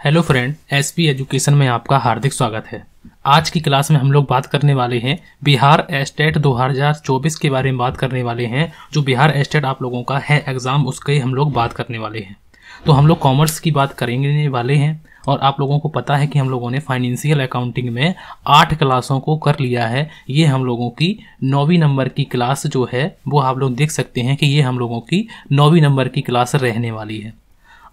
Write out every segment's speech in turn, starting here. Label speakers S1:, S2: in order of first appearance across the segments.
S1: Hello friend, SP education में आपका हार्दिक स्वागत है। आज की क्लास में हम लोग बात करने वाले हैं बिहार एस्टेट 2024 के बारे में बात करने वाले हैं। जो बिहार एस्टेट आप लोगों का है एग्ज़ाम, उसके हम लोग बात करने वाले हैं। तो हम लोग कॉमर्स की बात करेंगे वाले हैं और आप लोगों को पता है कि हम लोगों ने फाइनेंशियल अकाउंटिंग में 8 क्लासों को कर लिया है। ये हम लोगों की 9वीं नंबर की क्लास जो है वो आप लोग देख सकते हैं कि ये हम लोगों की 9वीं नंबर की क्लास रहने वाली है।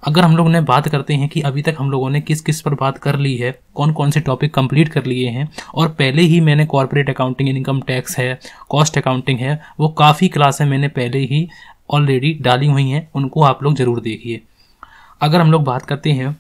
S1: अगर हम लोग ने बात करते हैं कि अभी तक हम लोगों ने किस किस पर बात कर ली है, कौन कौन से टॉपिक कंप्लीट कर लिए हैं, और पहले ही मैंने कॉर्पोरेट अकाउंटिंग, इनकम टैक्स है, कॉस्ट अकाउंटिंग है, वो काफ़ी क्लासें मैंने पहले ही ऑलरेडी डाली हुई हैं, उनको आप लोग ज़रूर देखिए। अगर हम लोग बात करते हैं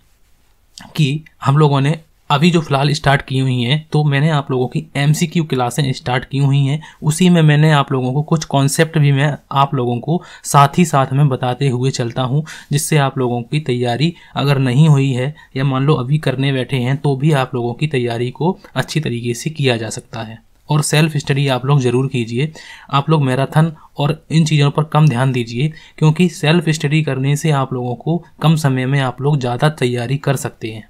S1: कि हम लोगों ने अभी जो फ़िलहाल स्टार्ट की हुई हैं, तो मैंने आप लोगों की MCQ क्लासें स्टार्ट की हुई हैं। उसी में मैंने आप लोगों को कुछ कॉन्सेप्ट भी मैं आप लोगों को साथ ही साथ में बताते हुए चलता हूं, जिससे आप लोगों की तैयारी अगर नहीं हुई है या मान लो अभी करने बैठे हैं तो भी आप लोगों की तैयारी को अच्छी तरीके से किया जा सकता है। और सेल्फ स्टडी आप लोग ज़रूर कीजिए। आप लोग मैराथन और इन चीज़ों पर कम ध्यान दीजिए, क्योंकि सेल्फ स्टडी करने से आप लोगों को कम समय में आप लोग ज़्यादा तैयारी कर सकते हैं।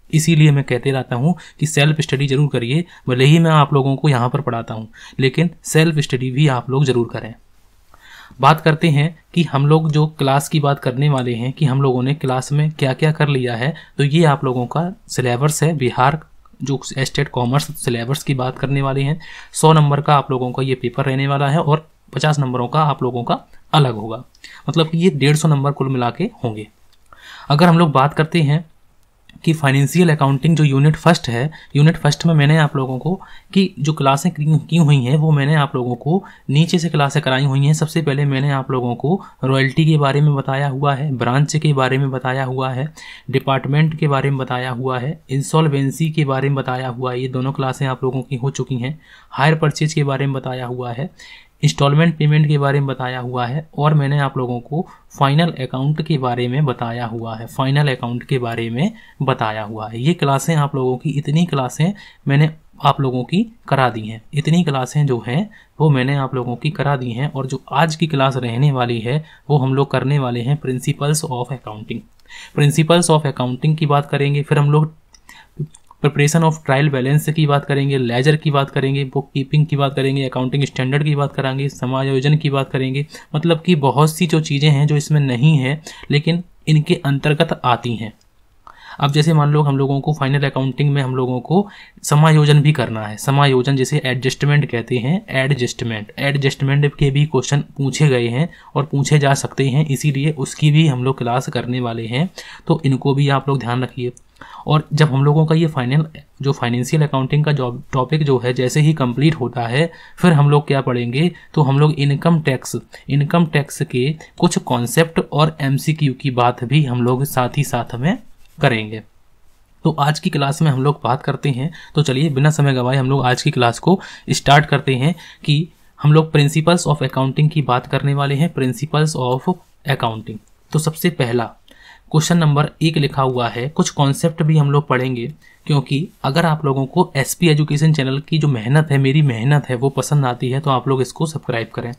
S1: इसीलिए मैं कहते रहता हूँ कि सेल्फ स्टडी जरूर करिए। भले ही मैं आप लोगों को यहाँ पर पढ़ाता हूँ, लेकिन सेल्फ स्टडी भी आप लोग ज़रूर करें। बात करते हैं कि हम लोग जो क्लास की बात करने वाले हैं कि हम लोगों ने क्लास में क्या क्या कर लिया है। तो ये आप लोगों का सिलेबस है, बिहार जो एस्टेट कॉमर्स सिलेबस की बात करने वाले हैं। 100 नंबर का आप लोगों का ये पेपर रहने वाला है और 50 नंबरों का आप लोगों का अलग होगा, मतलब कि ये 150 नंबर कुल मिला के होंगे। अगर हम लोग बात करते हैं कि फाइनेंशियल अकाउंटिंग जो यूनिट फर्स्ट है, यूनिट फर्स्ट में मैंने आप लोगों को कि जो क्लासें की हुई हैं वो मैंने आप लोगों को नीचे से क्लासें कराई हुई हैं। सबसे पहले मैंने आप लोगों को रॉयल्टी के बारे में बताया हुआ है, ब्रांच के बारे में बताया हुआ है, डिपार्टमेंट के बारे में बताया हुआ है, इंसॉल्वेंसी के बारे में बताया हुआ है। ये दोनों क्लासें आप लोगों की हो चुकी हैं। हायर परचेज के बारे में बताया हुआ है, इंस्टॉलमेंट पेमेंट के बारे में बताया हुआ है, और मैंने आप लोगों को फाइनल अकाउंट के बारे में बताया हुआ है। फाइनल अकाउंट के बारे में बताया हुआ है। ये क्लासें आप लोगों की, इतनी क्लासें मैंने आप लोगों की करा दी हैं। इतनी क्लासें जो हैं वो मैंने आप लोगों की करा दी हैं। और जो आज की क्लास रहने वाली है वो हम लोग करने वाले हैं principles of accounting. Principles of accounting की बात करेंगे, फिर हम लोग प्रिपरेशन ऑफ ट्रायल बैलेंस की बात करेंगे, लेजर की बात करेंगे, बुक कीपिंग की बात करेंगे, अकाउंटिंग स्टैंडर्ड की बात करेंगे, समायोजन की बात करेंगे। मतलब कि बहुत सी जो चीज़ें हैं जो इसमें नहीं है लेकिन इनके अंतर्गत आती हैं। अब जैसे मान लो हम लोगों को फाइनल अकाउंटिंग में हम लोगों को समायोजन भी करना है। समायोजन जिसे एडजस्टमेंट कहते हैं, एडजस्टमेंट के भी क्वेश्चन पूछे गए हैं और पूछे जा सकते हैं, इसीलिए उसकी भी हम लोग क्लास करने वाले हैं। तो इनको भी आप लोग ध्यान रखिए। और जब हम लोगों का ये फाइनेंशियल अकाउंटिंग का जो टॉपिक जो है जैसे ही कंप्लीट होता है, फिर हम लोग क्या पढ़ेंगे, तो हम लोग इनकम टैक्स के कुछ कॉन्सेप्ट और MCQ की बात भी हम लोग साथ ही साथ में करेंगे। तो आज की क्लास में हम लोग बात करते हैं। तो चलिए बिना समय गवाए हम लोग आज की क्लास को स्टार्ट करते हैं कि हम लोग प्रिंसिपल्स ऑफ अकाउंटिंग की बात करने वाले हैं। प्रिंसिपल्स ऑफ अकाउंटिंग, तो सबसे पहला क्वेश्चन नंबर 1 लिखा हुआ है। कुछ कॉन्सेप्ट भी हम लोग पढ़ेंगे, क्योंकि अगर आप लोगों को SP एजुकेशन चैनल की जो मेहनत है, मेरी मेहनत है, वो पसंद आती है तो आप लोग इसको सब्सक्राइब करें।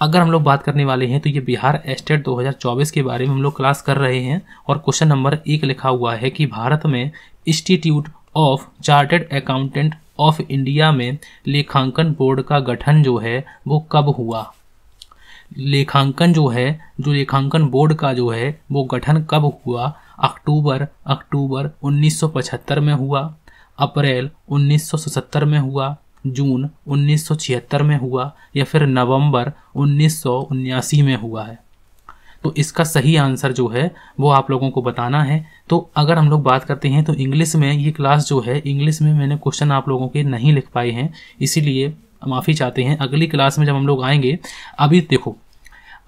S1: अगर हम लोग बात करने वाले हैं तो ये बिहार एस्टेट 2024 के बारे में हम लोग क्लास कर रहे हैं। और क्वेश्चन नंबर 1 लिखा हुआ है कि भारत में institute of chartered accountant of India में लेखांकन बोर्ड का गठन जो है वो कब हुआ। लेखांकन जो है, जो लेखांकन बोर्ड का जो है वो गठन कब हुआ। अक्टूबर 1975 में हुआ, अप्रैल 1977 में हुआ, जून 1976 में हुआ, या फिर नवंबर 1979 में हुआ है। तो इसका सही आंसर जो है वो आप लोगों को बताना है। तो अगर हम लोग बात करते हैं तो इंग्लिश में ये क्लास जो है, इंग्लिश में मैंने क्वेश्चन आप लोगों के नहीं लिख पाए हैं, इसीलिए माफ़ी चाहते हैं। अगली क्लास में जब हम लोग आएंगे, अभी देखो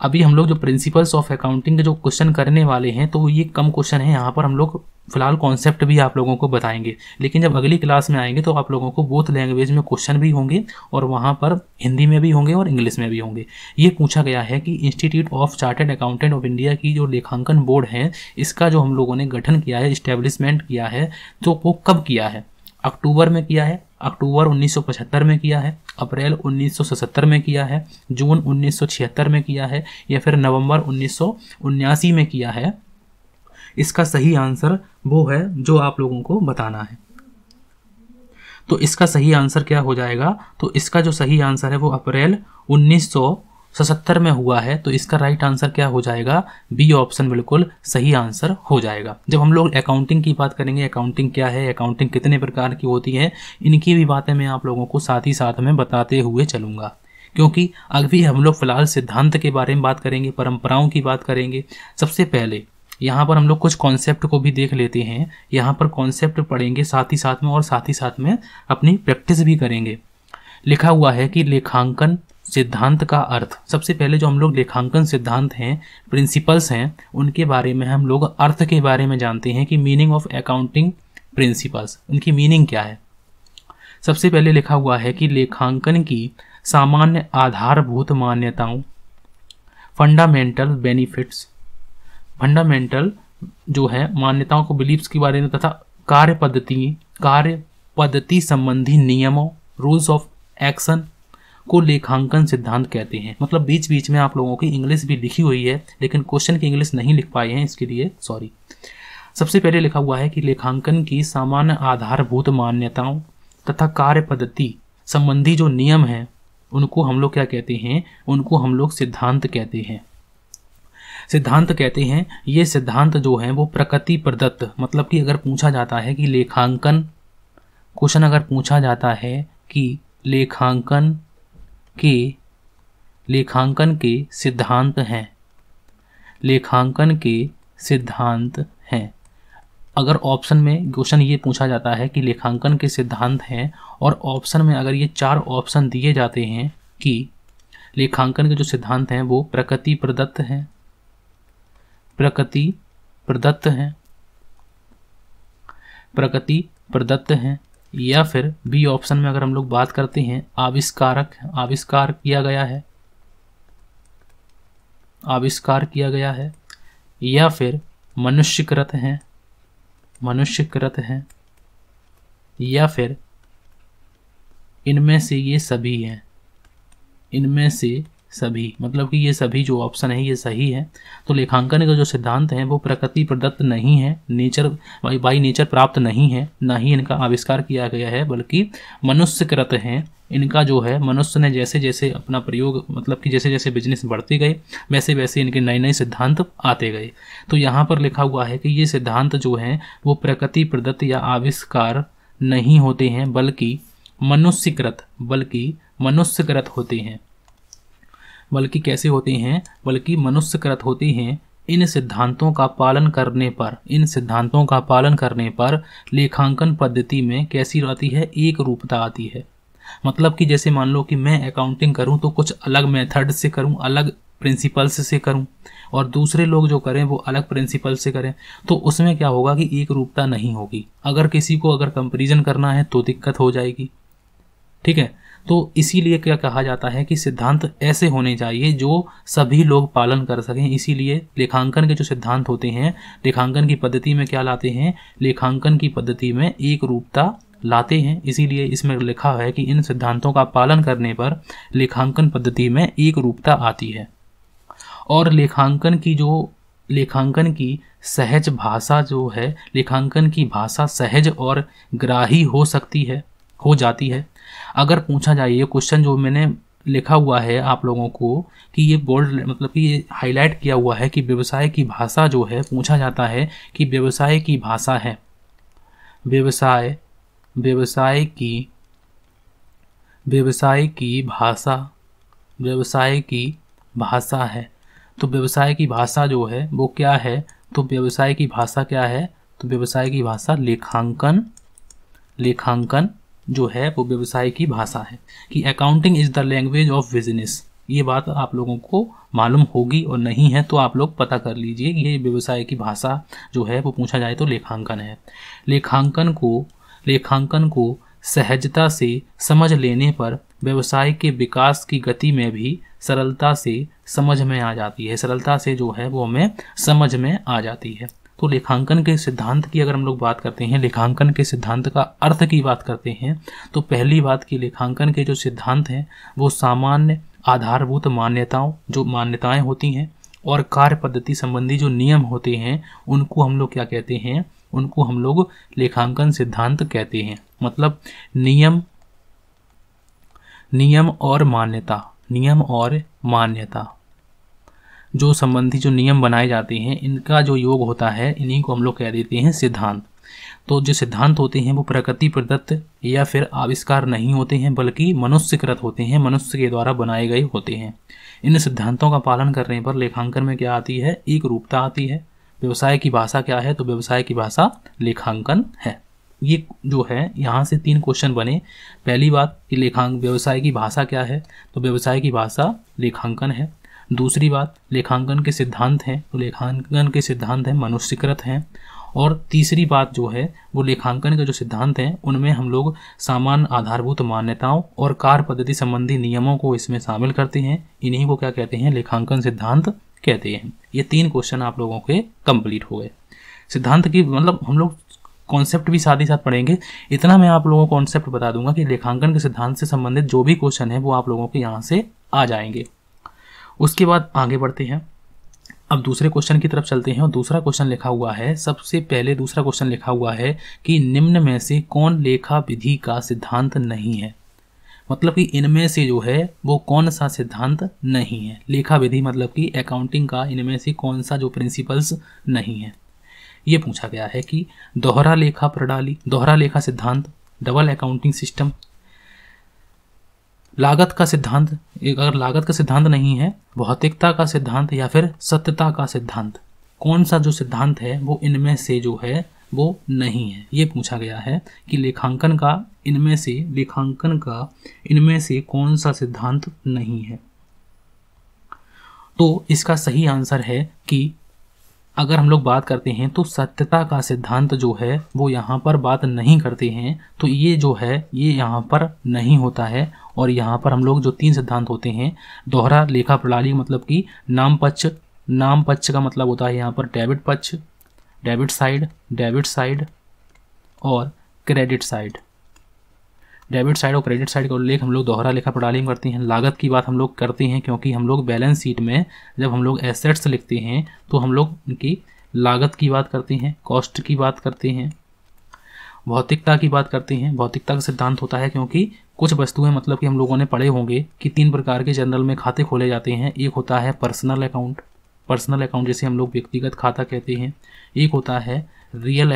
S1: अभी हम लोग जो प्रिंसिपल्स ऑफ अकाउंटिंग के जो क्वेश्चन करने वाले हैं तो ये कम क्वेश्चन है। यहाँ पर हम लोग फिलहाल कॉन्सेप्ट भी आप लोगों को बताएंगे, लेकिन जब अगली क्लास में आएंगे तो आप लोगों को बोथ लैंग्वेज में क्वेश्चन भी होंगे और वहाँ पर हिंदी में भी होंगे और इंग्लिश में भी होंगे। ये पूछा गया है कि institute of chartered accountant of India की जो लेखांकन बोर्ड है, इसका जो हम लोगों ने गठन किया है, इस्टेब्लिशमेंट किया है, तो वो कब किया है। अक्टूबर में किया है, अक्टूबर 1975 में किया है, अप्रैल 1977 में किया है, जून 1976 में किया है, या फिर नवंबर 1979 में किया है। इसका सही आंसर वो है जो आप लोगों को बताना है। तो इसका सही आंसर क्या हो जाएगा? तो इसका जो सही आंसर है वो अप्रैल 1977 में हुआ है। तो इसका राइट आंसर क्या हो जाएगा? बी ऑप्शन बिल्कुल सही आंसर हो जाएगा। जब हम लोग अकाउंटिंग की बात करेंगे, अकाउंटिंग क्या है, अकाउंटिंग कितने प्रकार की होती है, इनकी भी बातें मैं आप लोगों को साथ ही साथ में बताते हुए चलूंगा, क्योंकि अभी हम लोग फिलहाल सिद्धांत के बारे में बात करेंगे, परंपराओं की बात करेंगे। सबसे पहले यहाँ पर हम लोग कुछ कॉन्सेप्ट को भी देख लेते हैं। यहाँ पर कॉन्सेप्ट पढ़ेंगे साथ ही साथ में, और साथ ही साथ में अपनी प्रैक्टिस भी करेंगे। लिखा हुआ है कि लेखांकन सिद्धांत का अर्थ। सबसे पहले जो हम लोग लेखांकन सिद्धांत हैं, प्रिंसिपल्स हैं, उनके बारे में हम लोग अर्थ के बारे में जानते हैं कि मीनिंग ऑफ अकाउंटिंग प्रिंसिपल्स, उनकी मीनिंग क्या है। सबसे पहले लिखा हुआ है कि लेखांकन की सामान्य आधारभूत मान्यताओं, फंडामेंटल बेनिफिट्स, फंडामेंटल जो है मान्यताओं को, बिलीफ्स के बारे में, तथा कार्य पद्धति संबंधी नियमों, रूल्स ऑफ एक्शन को लेखांकन सिद्धांत कहते हैं। मतलब बीच बीच में आप लोगों की इंग्लिश भी लिखी हुई है, लेकिन क्वेश्चन की इंग्लिश नहीं लिख पाए हैं, इसके लिए सॉरी। सबसे पहले लिखा हुआ है कि लेखांकन की सामान्य आधारभूत मान्यताओं तथा कार्य पद्धति संबंधी जो नियम हैं, उनको हम लोग क्या कहते हैं? उनको हम लोग सिद्धांत कहते हैं। सिद्धांत कहते हैं। ये सिद्धांत जो है वो प्रकृति प्रदत्त, मतलब कि अगर पूछा जाता है कि लेखांकन, क्वेश्चन अगर पूछा जाता है कि लेखांकन के सिद्धांत हैं, लेखांकन के सिद्धांत हैं। अगर ऑप्शन में क्वेश्चन ये पूछा जाता है कि लेखांकन के सिद्धांत हैं, और ऑप्शन में अगर ये 4 ऑप्शन दिए जाते हैं कि लेखांकन के जो सिद्धांत हैं वो प्रकृति प्रदत्त हैं, प्रकृति प्रदत्त हैं, प्रकृति प्रदत्त हैं, या फिर बी ऑप्शन में अगर हम लोग बात करते हैं आविष्कार किया गया है, आविष्कार किया गया है, या फिर मनुष्यकृत हैं, मनुष्यकृत हैं, या फिर इनमें से ये सभी हैं, इनमें से सभी, मतलब कि ये सभी जो ऑप्शन है ये सही है। तो लेखांकन का जो सिद्धांत है वो प्रकृति प्रदत्त नहीं है, नेचर बाई नेचर प्राप्त नहीं है, ना ही इनका आविष्कार किया गया है, बल्कि मनुष्यकृत हैं। इनका जो है मनुष्य ने जैसे जैसे अपना प्रयोग, मतलब कि जैसे जैसे बिजनेस बढ़ते गए वैसे वैसे इनके नए नए सिद्धांत आते गए। तो यहाँ पर लिखा हुआ है कि ये सिद्धांत जो हैं वो प्रकृति प्रदत्त या आविष्कार नहीं होते हैं, बल्कि मनुष्यकृत होते हैं। बल्कि कैसे होते हैं? बल्कि मनुष्यकृत होते हैं। इन सिद्धांतों का पालन करने पर, इन सिद्धांतों का पालन करने पर लेखांकन पद्धति में कैसी आती है? एक रूपता आती है। मतलब कि जैसे मान लो कि मैं अकाउंटिंग करूं तो कुछ अलग मेथड से करूं, अलग प्रिंसिपल्स से करूं, और दूसरे लोग जो करें वो अलग प्रिंसिपल से करें, तो उसमें क्या होगा कि एक रूपता नहीं होगी। अगर किसी को अगर कंपैरिजन करना है तो दिक्कत हो जाएगी, ठीक है। तो इसीलिए क्या कहा जाता है कि सिद्धांत ऐसे होने चाहिए जो सभी लोग पालन कर सकें। इसीलिए लेखांकन के जो सिद्धांत होते हैं, लेखांकन की पद्धति में क्या लाते हैं? लेखांकन की पद्धति में एक रूपता लाते हैं। इसीलिए इसमें लिखा है कि इन सिद्धांतों का पालन करने पर लेखांकन पद्धति में एक रूपता आती है। और लेखांकन की सहज भाषा जो है, लेखांकन की भाषा सहज और ग्राही हो जाती है। अगर पूछा जाए, ये क्वेश्चन जो मैंने लिखा हुआ है आप लोगों को कि ये बोल्ड, मतलब कि ये हाईलाइट किया हुआ है कि व्यवसाय की भाषा जो है, पूछा जाता है कि व्यवसाय की भाषा है, व्यवसाय की भाषा है। तो व्यवसाय की भाषा जो है वो क्या है? तो व्यवसाय की भाषा क्या है? तो व्यवसाय की भाषा लेखांकन जो है वो व्यवसाय की भाषा है। कि accounting is the language of business, ये बात आप लोगों को मालूम होगी, और नहीं है तो आप लोग पता कर लीजिए। ये व्यवसाय की भाषा जो है वो पूछा जाए तो लेखांकन है। लेखांकन को सहजता से समझ लेने पर व्यवसाय के विकास की गति में भी सरलता से समझ में आ जाती है, सरलता से जो है वो हमें समझ में आ जाती है। तो लेखांकन के सिद्धांत की अगर हम लोग बात करते हैं, लेखांकन के सिद्धांत का अर्थ की बात करते हैं, तो पहली बात कि लेखांकन के जो सिद्धांत हैं वो सामान्य आधारभूत मान्यताएं होती हैं, और कार्य पद्धति संबंधी जो नियम होते हैं उनको हम लोग क्या कहते हैं, उनको हम लोग लेखांकन सिद्धांत कहते हैं। मतलब नियम और मान्यता जो संबंधी जो नियम बनाए जाते हैं, इनका जो योग होता है, इन्हीं को हम लोग कह देते हैं सिद्धांत। तो जो सिद्धांत होते हैं वो प्रकृति प्रदत्त या फिर आविष्कार नहीं होते हैं, बल्कि मनुष्यकृत होते हैं, मनुष्य के द्वारा बनाए गए होते हैं। इन सिद्धांतों का पालन करने पर लेखांकन में क्या आती है, एक रूपता आती है। व्यवसाय की भाषा क्या है, तो व्यवसाय की भाषा लेखांकन है। ये जो है यहाँ से 3 क्वेश्चन बने। पहली बात कि व्यवसाय की भाषा क्या है, तो व्यवसाय की भाषा लेखांकन है। दूसरी बात, लेखांकन के सिद्धांत हैं, तो लेखांकन के सिद्धांत हैं मनुष्यकृत हैं। और तीसरी बात जो है वो लेखांकन के जो सिद्धांत हैं उनमें हम लोग सामान्य आधारभूत मान्यताओं और कार्य पद्धति संबंधी नियमों को इसमें शामिल करते हैं। इन्हीं को क्या कहते हैं, लेखांकन सिद्धांत कहते हैं। ये 3 क्वेश्चन आप लोगों के कंप्लीट हो गए। सिद्धांत की मतलब हम लोग कॉन्सेप्ट भी साथ ही साथ पढ़ेंगे। इतना मैं आप लोगों को कॉन्सेप्ट बता दूंगा कि लेखांकन के सिद्धांत से संबंधित जो भी क्वेश्चन है वो आप लोगों के यहाँ से आ जाएंगे। उसके बाद आगे बढ़ते हैं, अब दूसरे क्वेश्चन की तरफ चलते हैं। और दूसरा क्वेश्चन लिखा हुआ है, सबसे पहले दूसरा क्वेश्चन लिखा हुआ है कि निम्न में से कौन लेखा विधि का सिद्धांत नहीं है। मतलब कि इनमें से जो है वो कौन सा सिद्धांत नहीं है। लेखा विधि मतलब कि अकाउंटिंग का इनमें से कौन सा जो प्रिंसिपल्स नहीं है, ये पूछा गया है। कि दोहरा लेखा प्रणाली, दोहरा लेखा सिद्धांत, डबल अकाउंटिंग सिस्टम, लागत का सिद्धांत, अगर लागत का सिद्धांत नहीं है, भौतिकता का सिद्धांत या फिर सत्यता का सिद्धांत, कौन सा जो सिद्धांत है वो इनमें से जो है वो नहीं है, ये पूछा गया है। कि लेखांकन का इनमें से कौन सा सिद्धांत नहीं है। तो इसका सही आंसर है कि अगर हम लोग बात करते हैं तो सत्यता का सिद्धांत जो है वो यहाँ पर बात नहीं करते हैं, तो ये जो है ये यहाँ पर नहीं होता है। और यहाँ पर हम लोग जो 3 सिद्धांत होते हैं, दोहरा लेखा प्रणाली मतलब कि नाम पक्ष का मतलब होता है यहाँ पर डेबिट पक्ष, डेबिट साइड और क्रेडिट साइड। डेबिट साइड और क्रेडिट साइड का उल्लेख हम लोग दोहरा लेखा प्रणाली में करते हैं। लागत की बात हम लोग करते हैं क्योंकि हम लोग बैलेंस शीट में जब हम लोग एसेट्स लिखते हैं तो हम लोग उनकी लागत की बात करते हैं, कॉस्ट की बात करते हैं। भौतिकता की बात करते हैं, भौतिकता का सिद्धांत होता है क्योंकि कुछ वस्तुएं मतलब कि हम लोगों ने पढ़े होंगे कि 3 प्रकार के जनरल में खाते खोले जाते हैं। एक होता है पर्सनल अकाउंट जिसे हम लोग व्यक्तिगत खाता कहते हैं। एक होता है रियल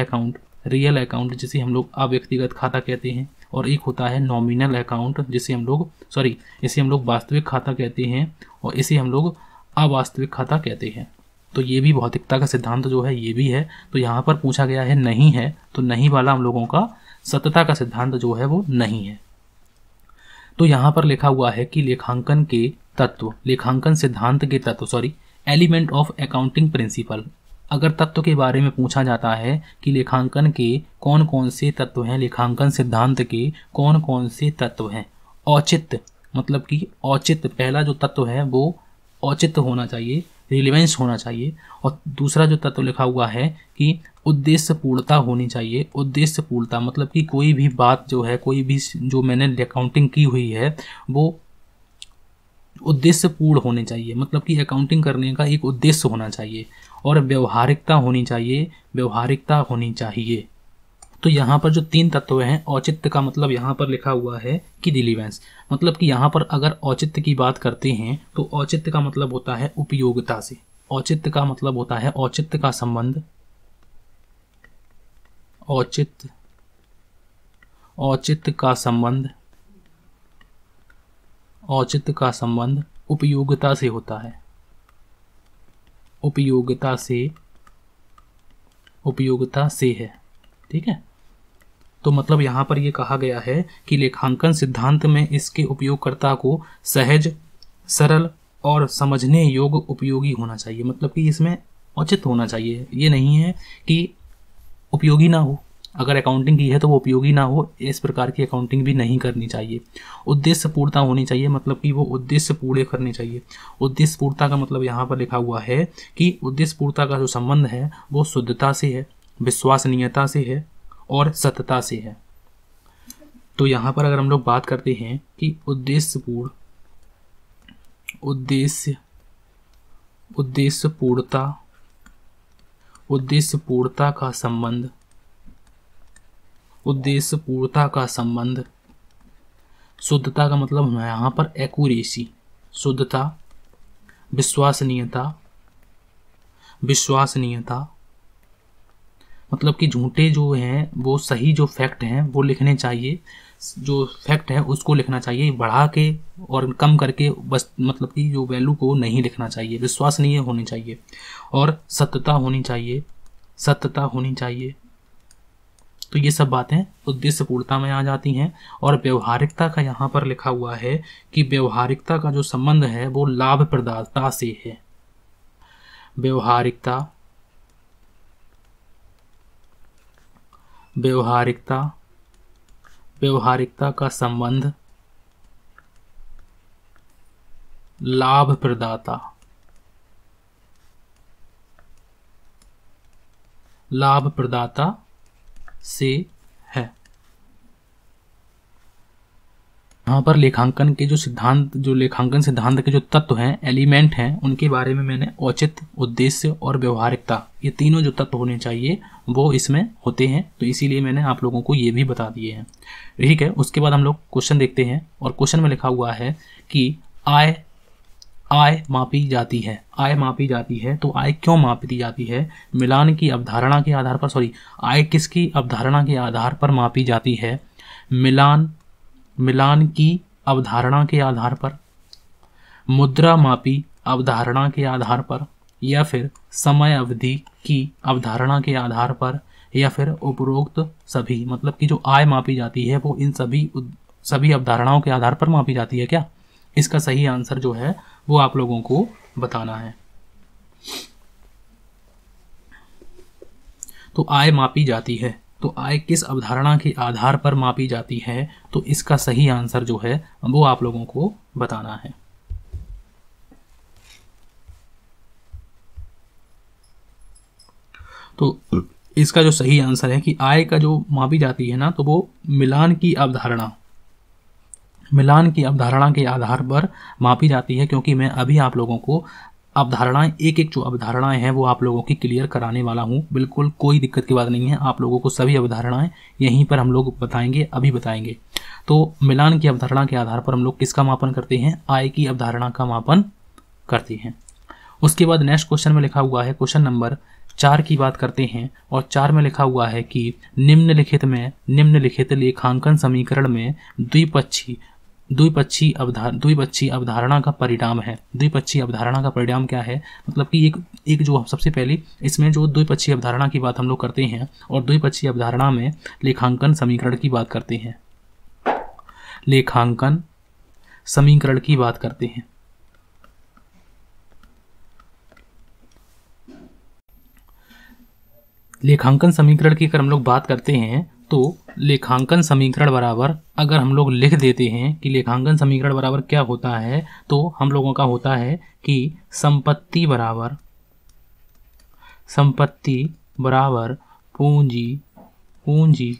S1: अकाउंट जिसे हम लोग अव्यक्तिगत खाता कहते हैं। और एक होता है नॉमिनल अकाउंट इसे हम लोग वास्तविक खाता कहते हैं और इसे हम लोग अवास्तविक खाता कहते हैं। तो ये भी भौतिकता का सिद्धांत जो है ये भी है। तो यहाँ पर पूछा गया है नहीं है, तो नहीं वाला हम लोगों का सत्यता का सिद्धांत जो है वो नहीं है। तो यहाँ पर लिखा हुआ है कि लेखांकन सिद्धांत के तत्व एलिमेंट ऑफ अकाउंटिंग प्रिंसिपल। अगर तत्व के बारे में पूछा जाता है कि लेखांकन के कौन कौन से तत्व हैं, लेखांकन सिद्धांत के कौन कौन से तत्व हैं। औचित्य मतलब कि औचित्य, पहला जो तत्व है वो औचित्य होना चाहिए, रिलेवेंस होना चाहिए। और दूसरा जो तत्व लिखा हुआ है कि उद्देश्य पूर्णता होनी चाहिए। उद्देश्य पूर्णता मतलब कि कोई भी बात जो है, कोई भी जो मैंने अकाउंटिंग की हुई है वो उद्देश्य पूर्ण होने चाहिए, मतलब कि अकाउंटिंग करने का एक उद्देश्य होना चाहिए। और व्यवहारिकता होनी चाहिए। तो यहाँ पर जो 3 तत्व हैं, औचित्य का मतलब यहाँ पर लिखा हुआ है कि रिलेवेंस, मतलब कि यहाँ पर अगर औचित्य की बात करते हैं तो औचित्य का मतलब होता है उपयोगिता से। औचित्य का मतलब होता है औचित्य का संबंध, औचित्य का संबंध उपयोगिता से होता है, उपयोगिता से है। ठीक है, तो मतलब यहाँ पर ये कहा गया है कि लेखांकन सिद्धांत में इसके उपयोगकर्ता को सहज, सरल और समझने योग्य उपयोगी होना चाहिए। मतलब कि इसमें औचित्य होना चाहिए, ये नहीं है कि उपयोगी ना हो। अगर अकाउंटिंग की है तो वो उपयोगी ना हो, इस प्रकार की अकाउंटिंग भी नहीं करनी चाहिए। उद्देश्य पूर्णता होनी चाहिए, मतलब कि वो उद्देश्य पूरे करने चाहिए। उद्देश्य पूर्णता का मतलब यहाँ पर लिखा हुआ है कि उद्देश्य पूर्णता का जो संबंध है वो शुद्धता से है, विश्वसनीयता से है और सत्यता से है। तो यहाँ पर अगर हम लोग बात करते हैं कि उद्देश्य उद्देश्य पूर्णता का संबंध, उद्देश्य पूर्णता का संबंध। शुद्धता का मतलब है यहाँ पर एक्यूरेसी, शुद्धता, विश्वसनीयता मतलब कि झूठे जो हैं वो सही जो फैक्ट हैं वो लिखने चाहिए, जो फैक्ट है उसको लिखना चाहिए, बढ़ा के और कम करके बस मतलब कि जो वैल्यू को नहीं लिखना चाहिए। विश्वसनीय होनी चाहिए और सत्यता होनी चाहिए। तो ये सब बातें उद्देश्य पूर्णता में आ जाती हैं। और व्यवहारिकता का यहाँ पर लिखा हुआ है कि व्यवहारिकता का जो संबंध है वो लाभप्रदता से है। व्यवहारिकता का संबंध लाभप्रदाता से है। यहाँ पर लेखांकन के लेखांकन सिद्धांत के जो तत्व हैं, एलिमेंट हैं, उनके बारे में मैंने औचित्य, उद्देश्य और व्यवहारिकता, ये तीनों जो तत्व होने चाहिए वो इसमें होते हैं, तो इसीलिए मैंने आप लोगों को ये भी बता दिए हैं। ठीक है, उसके बाद हम लोग क्वेश्चन देखते हैं और क्वेश्चन में लिखा हुआ है कि आय मापी जाती है। तो आय क्यों मापी जाती है? मिलान की अवधारणा के आधार पर, आय किसकी अवधारणा के आधार पर मापी जाती है? मिलान की अवधारणा के आधार पर, मुद्रा मापी अवधारणा के आधार पर, या फिर समय अवधि की अवधारणा के आधार पर, या फिर उपरोक्त सभी। मतलब कि जो आय मापी जाती है वो इन सभी अवधारणाओं के आधार पर मापी जाती है क्या? इसका सही आंसर जो है वो आप लोगों को बताना है। तो आय मापी जाती है, तो आय किस अवधारणा के आधार पर मापी जाती है? तो इसका सही आंसर जो है वो आप लोगों को बताना है। तो इसका जो सही आंसर है कि आय का जो मापी जाती है ना, तो वो मिलान की अवधारणा के आधार पर मापी जाती है। क्योंकि मैं अभी आप लोगों को अवधारणाएं, एक जो अवधारणाएं हैं वो आप लोगों की क्लियर कराने वाला हूं। बिल्कुल कोई दिक्कत की बात नहीं है, आप लोगों को सभी अवधारणाएं यहीं पर हम लोग अभी बताएंगे। तो मिलान की अवधारणा के आधार पर हम लोग किसका मापन करते हैं? आय की अवधारणा का मापन करते हैं। उसके बाद नेक्स्ट क्वेश्चन में लिखा हुआ है, क्वेश्चन नंबर 4 की बात करते हैं। और 4 में लिखा हुआ है कि निम्नलिखित लेखांकन समीकरण में द्विपक्षीय अवधारणा का परिणाम है। द्विपक्षीय अवधारणा का परिणाम क्या है? मतलब कि एक जो सबसे पहले इसमें जो द्विपक्षीय अवधारणा की बात हम लोग करते हैं और द्विपक्षीय अवधारणा में लेखांकन समीकरण की बात करते हैं। लेखांकन समीकरण की बात करते हैं। लेखांकन समीकरण की अगर हम लोग बात करते हैं तो लेखांकन समीकरण बराबर, अगर हम लोग लिख देते हैं कि लेखांकन समीकरण बराबर क्या होता है, तो हम लोगों का होता है कि संपत्ति बराबर पूंजी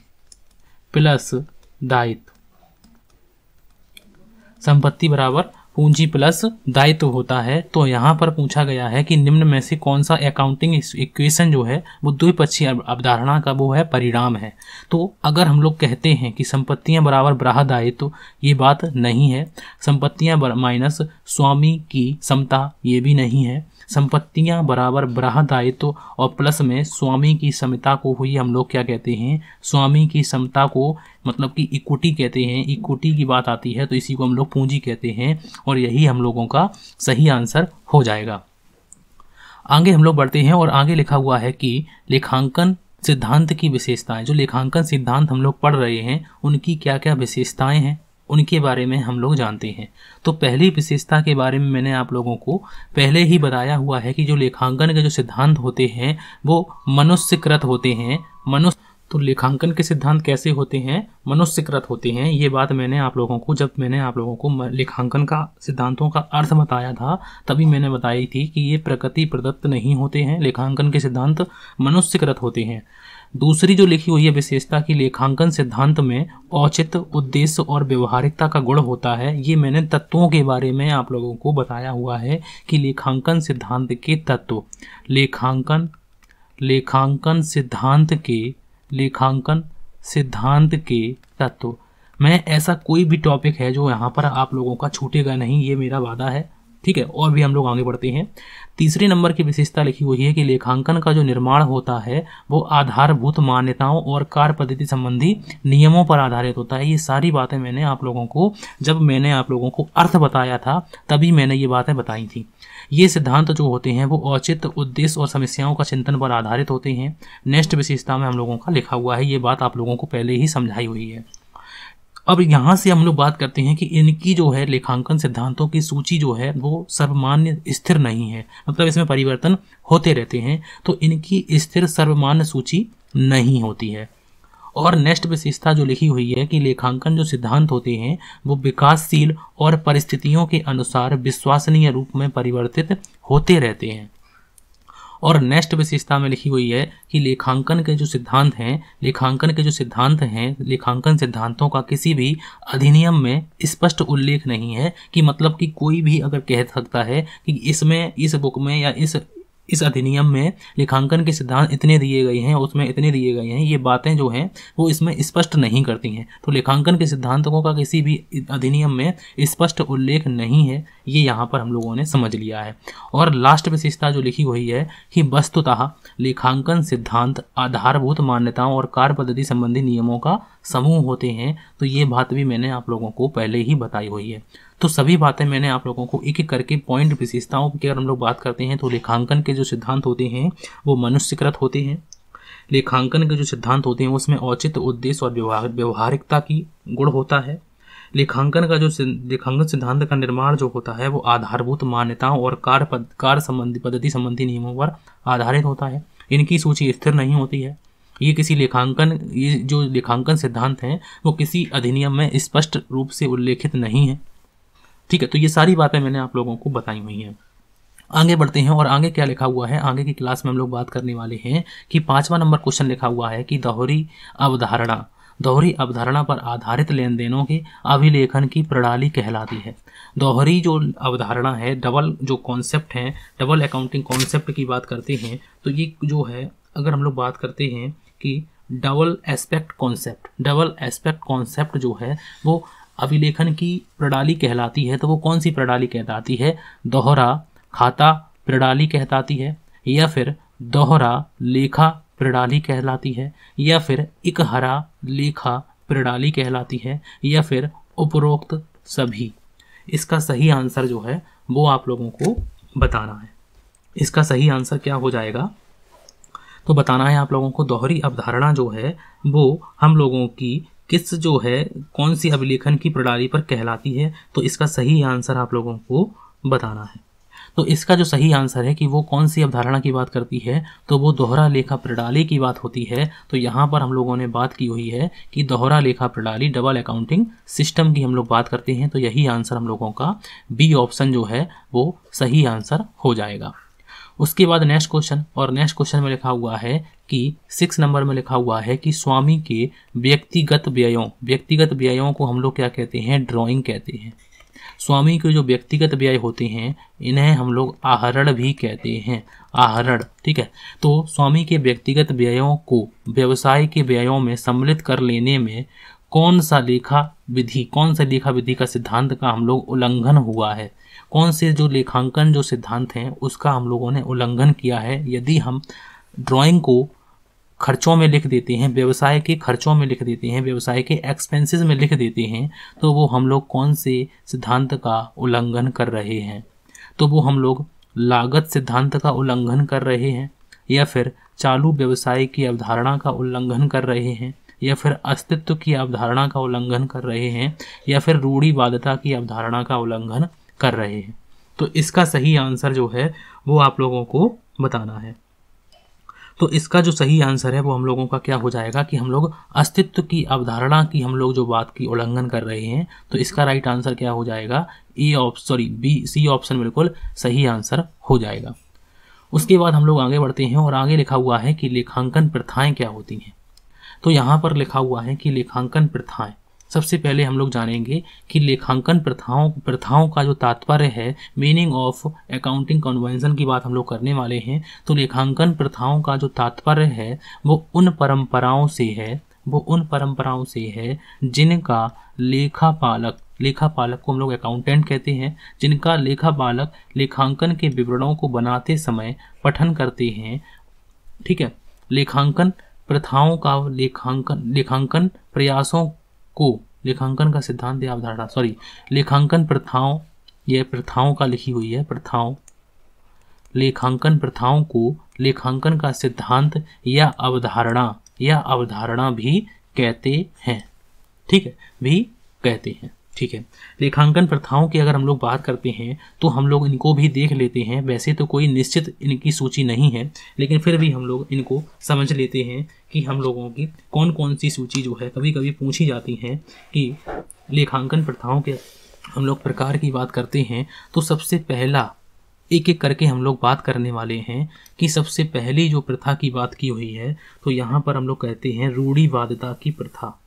S1: प्लस दायित्व। संपत्ति बराबर पूंजी प्लस दायित्व होता है। तो यहाँ पर पूछा गया है कि निम्न में से कौन सा अकाउंटिंग इक्वेशन जो है वो द्विपक्षीय अवधारणा का वो है परिणाम है। तो अगर हम लोग कहते हैं कि संपत्तियां बराबर ब्राह दायित्व, ये बात नहीं है। संपत्तियां माइनस स्वामी की समता, ये भी नहीं है। संपत्तियां बराबर ब्राह दायित्व और प्लस में स्वामी की समता को हुई हम लोग क्या कहते हैं? स्वामी की समता को मतलब कि इक्विटी कहते हैं। इक्विटी की बात आती है तो इसी को हम लोग पूंजी कहते हैं और यही हम लोगों का सही आंसर हो जाएगा। आगे हम लोग बढ़ते हैं और आगे लिखा हुआ है कि लेखांकन सिद्धांत की विशेषताएं। जो लेखांकन सिद्धांत हम लोग पढ़ रहे हैं उनकी क्या क्या विशेषताएं हैं उनके बारे में हम लोग जानते हैं। तो पहली विशेषता के बारे में मैंने आप लोगों को पहले ही बताया हुआ है कि जो लेखांकन के जो सिद्धांत होते हैं वो मनुष्यकृत होते हैं। तो लेखांकन के सिद्धांत कैसे होते हैं? मनुष्यकृत होते हैं। ये बात मैंने आप लोगों को लेखांकन का सिद्धांतों का अर्थ बताया था तभी मैंने बताई थी कि ये प्रकृति प्रदत्त नहीं होते हैं। लेखांकन के सिद्धांत मनुष्यकृत होते हैं। दूसरी जो लिखी हुई है विशेषता की लेखांकन सिद्धांत में औचित्य, उद्देश्य और व्यवहारिकता का गुण होता है। ये मैंने तत्वों के बारे में आप लोगों को बताया हुआ है कि लेखांकन सिद्धांत के तत्व, लेखांकन सिद्धांत के तत्व। मैं ऐसा कोई भी टॉपिक है जो यहाँ पर आप लोगों का छूटेगा नहीं, ये मेरा वादा है, ठीक है। और भी हम लोग आगे बढ़ते हैं। तीसरे नंबर की विशेषता लिखी हुई है कि लेखांकन का जो निर्माण होता है वो आधारभूत मान्यताओं और कार्य पद्धति संबंधी नियमों पर आधारित होता है। ये सारी बातें मैंने आप लोगों को, जब मैंने आप लोगों को अर्थ बताया था तभी मैंने ये बातें बताई थी। ये सिद्धांत जो होते हैं वो औचित्य, उद्देश्य और समस्याओं का चिंतन पर आधारित होते हैं। नेक्स्ट विशेषता में हम लोगों का लिखा हुआ है, ये बात आप लोगों को पहले ही समझाई हुई है। अब यहाँ से हम लोग बात करते हैं कि इनकी जो है लेखांकन सिद्धांतों की सूची जो है वो सर्वमान्य स्थिर नहीं है, मतलब इसमें परिवर्तन होते रहते हैं, तो इनकी स्थिर सर्वमान्य सूची नहीं होती है। और नेक्स्ट विशेषता जो लिखी हुई है कि लेखांकन जो सिद्धांत होते हैं वो विकासशील और परिस्थितियों के अनुसार विश्वसनीय रूप में परिवर्तित होते रहते हैं। और नेक्स्ट विशेषता में लिखी हुई है कि लेखांकन के जो सिद्धांत हैं, लेखांकन सिद्धांतों का किसी भी अधिनियम में स्पष्ट उल्लेख नहीं है, कि मतलब कि कोई भी अगर कह सकता है कि इसमें, इस बुक में या इस अधिनियम में लेखांकन के सिद्धांत इतने दिए गए हैं, उसमें इतने दिए गए हैं, ये बातें जो हैं वो इसमें स्पष्ट नहीं करती हैं। तो लेखांकन के सिद्धांतों का किसी भी अधिनियम में स्पष्ट उल्लेख नहीं है, ये यहाँ पर हम लोगों ने समझ लिया है। और लास्ट विशेषता जो लिखी हुई है कि वस्तुतः लेखांकन सिद्धांत आधारभूत मान्यताओं और कार्य पद्धति संबंधी नियमों का समूह होते हैं। तो ये बात भी मैंने आप लोगों को पहले ही बताई हुई है। तो सभी बातें मैंने आप लोगों को एक एक करके पॉइंट विशेषताओं की अगर हम लोग बात करते हैं तो लेखांकन के जो सिद्धांत होते हैं वो मनुष्यकृत होते हैं। लेखांकन के जो सिद्धांत होते हैं उसमें औचित्य, उद्देश्य और व्यवहारिकता की गुण होता है। लेखांकन सिद्धांत का निर्माण जो होता है वो आधारभूत मान्यताओं और कार्य संबंधी पद्धति संबंधी नियमों पर आधारित होता है। इनकी सूची स्थिर नहीं होती है। ये जो लेखांकन सिद्धांत हैं वो किसी अधिनियम में स्पष्ट रूप से उल्लेखित नहीं है, ठीक है। तो ये सारी बातें मैंने आप लोगों को बताई हुई हैं। आगे बढ़ते हैं और आगे क्या लिखा हुआ है। आगे की क्लास में हम लोग बात करने वाले हैं कि 5वां नंबर क्वेश्चन लिखा हुआ है कि दोहरी अवधारणा पर आधारित लेन देनों के अभिलेखन की प्रणाली कहलाती है। दोहरी जो अवधारणा है, डबल जो कॉन्सेप्ट है, डबल अकाउंटिंग कॉन्सेप्ट की बात करते हैं, तो ये जो है अगर हम लोग बात करते हैं कि डबल एस्पेक्ट कॉन्सेप्ट जो है वो अभिलेखन की प्रणाली कहलाती है। तो वो कौन सी प्रणाली कहलाती है? दोहरा खाता प्रणाली कहलाती है, या फिर दोहरा लेखा प्रणाली कहलाती है, या फिर इकहरा लेखा प्रणाली कहलाती है, या फिर उपरोक्त सभी। इसका सही आंसर जो है वो आप लोगों को बताना है। इसका सही आंसर क्या हो जाएगा तो बताना है आप लोगों को। दोहरी अवधारणा जो है वो हम लोगों की किस जो है कौन सी अभिलेखन की प्रणाली पर कहलाती है, तो इसका सही आंसर आप लोगों को बताना है। तो इसका जो सही आंसर है कि वो कौन सी अवधारणा की बात करती है, तो वो दोहरा लेखा प्रणाली की बात होती है। तो यहाँ पर हम लोगों ने बात की हुई है कि दोहरा लेखा प्रणाली, डबल अकाउंटिंग सिस्टम की हम लोग बात करते हैं। तो यही आंसर हम लोगों का बी ऑप्शन जो है वो सही आंसर हो जाएगा। उसके बाद नेक्स्ट क्वेश्चन, और नेक्स्ट क्वेश्चन में लिखा हुआ है कि 6 नंबर में लिखा हुआ है कि स्वामी के व्यक्तिगत व्ययों को हम लोग क्या कहते हैं? ड्राइंग कहते हैं। स्वामी के जो व्यक्तिगत व्यय होते हैं इन्हें हम लोग आहरण भी कहते हैं, आहरण, ठीक है। तो स्वामी के व्यक्तिगत व्ययों को व्यवसाय के व्ययों में सम्मिलित कर लेने में कौन सा लेखा विधि का सिद्धांत का हम लोग उल्लंघन हुआ है? कौन से जो लेखांकन जो सिद्धांत हैं उसका हम लोगों ने उल्लंघन किया है? यदि हम ड्राइंग को खर्चों में लिख देते हैं, व्यवसाय के खर्चों में लिख देते हैं, व्यवसाय के एक्सपेंसेस में लिख देते हैं, तो वो हम लोग कौन से सिद्धांत का उल्लंघन कर रहे हैं? तो वो हम लोग लागत सिद्धांत का उल्लंघन कर रहे हैं, या फिर चालू व्यवसाय की अवधारणा का उल्लंघन कर रहे हैं, या फिर अस्तित्व की अवधारणा का उल्लंघन कर रहे हैं, या फिर रूढ़िवादिता की अवधारणा का उल्लंघन कर रहे हैं। तो इसका सही आंसर जो है वो आप लोगों को बताना है। तो इसका जो सही आंसर है वो हम लोगों का क्या हो जाएगा कि हम लोग अस्तित्व की अवधारणा की हम लोग जो बात की उल्लंघन कर रहे हैं। तो इसका राइट आंसर क्या हो जाएगा? सी ऑप्शन बिल्कुल सही आंसर हो जाएगा। उसके बाद हम लोग आगे बढ़ते हैं और आगे लिखा हुआ है कि लेखांकन प्रथाएं क्या होती हैं। तो यहाँ पर लिखा हुआ है कि लेखांकन प्रथाएं, सबसे पहले हम लोग जानेंगे कि लेखांकन प्रथाओं का जो तात्पर्य है, मीनिंग ऑफ अकाउंटिंग कन्वेंशन की बात हम लोग करने वाले हैं। तो लेखांकन प्रथाओं का जो तात्पर्य है वो उन परंपराओं से है जिनका लेखापालक को हम लोग अकाउंटेंट कहते हैं, जिनका लेखापालक लेखांकन के विवरणों को बनाते समय पठन करते हैं। ठीक है, लेखांकन प्रथाओं का लेखांकन प्रयासों को, लेखांकन का सिद्धांत या अवधारणा, लेखांकन प्रथाओं, यह प्रथाओं का लिखी हुई है, लेखांकन प्रथाओं को लेखांकन का सिद्धांत या अवधारणा भी कहते हैं। ठीक है, भी कहते हैं। ठीक है, लेखांकन प्रथाओं की अगर हम लोग बात करते हैं तो हम लोग इनको भी देख लेते हैं। वैसे तो कोई निश्चित इनकी सूची नहीं है, लेकिन फिर भी हम लोग इनको समझ लेते हैं कि हम लोगों की कौन कौन सी सूची जो है कभी कभी पूछी जाती है कि लेखांकन प्रथाओं के हम लोग प्रकार की बात करते हैं। तो सबसे पहला एक एक करके हम लोग बात करने वाले हैं कि सबसे पहली जो प्रथा की बात की हुई है, तो यहाँ पर हम लोग कहते हैं रूढ़िवादिता की प्रथा।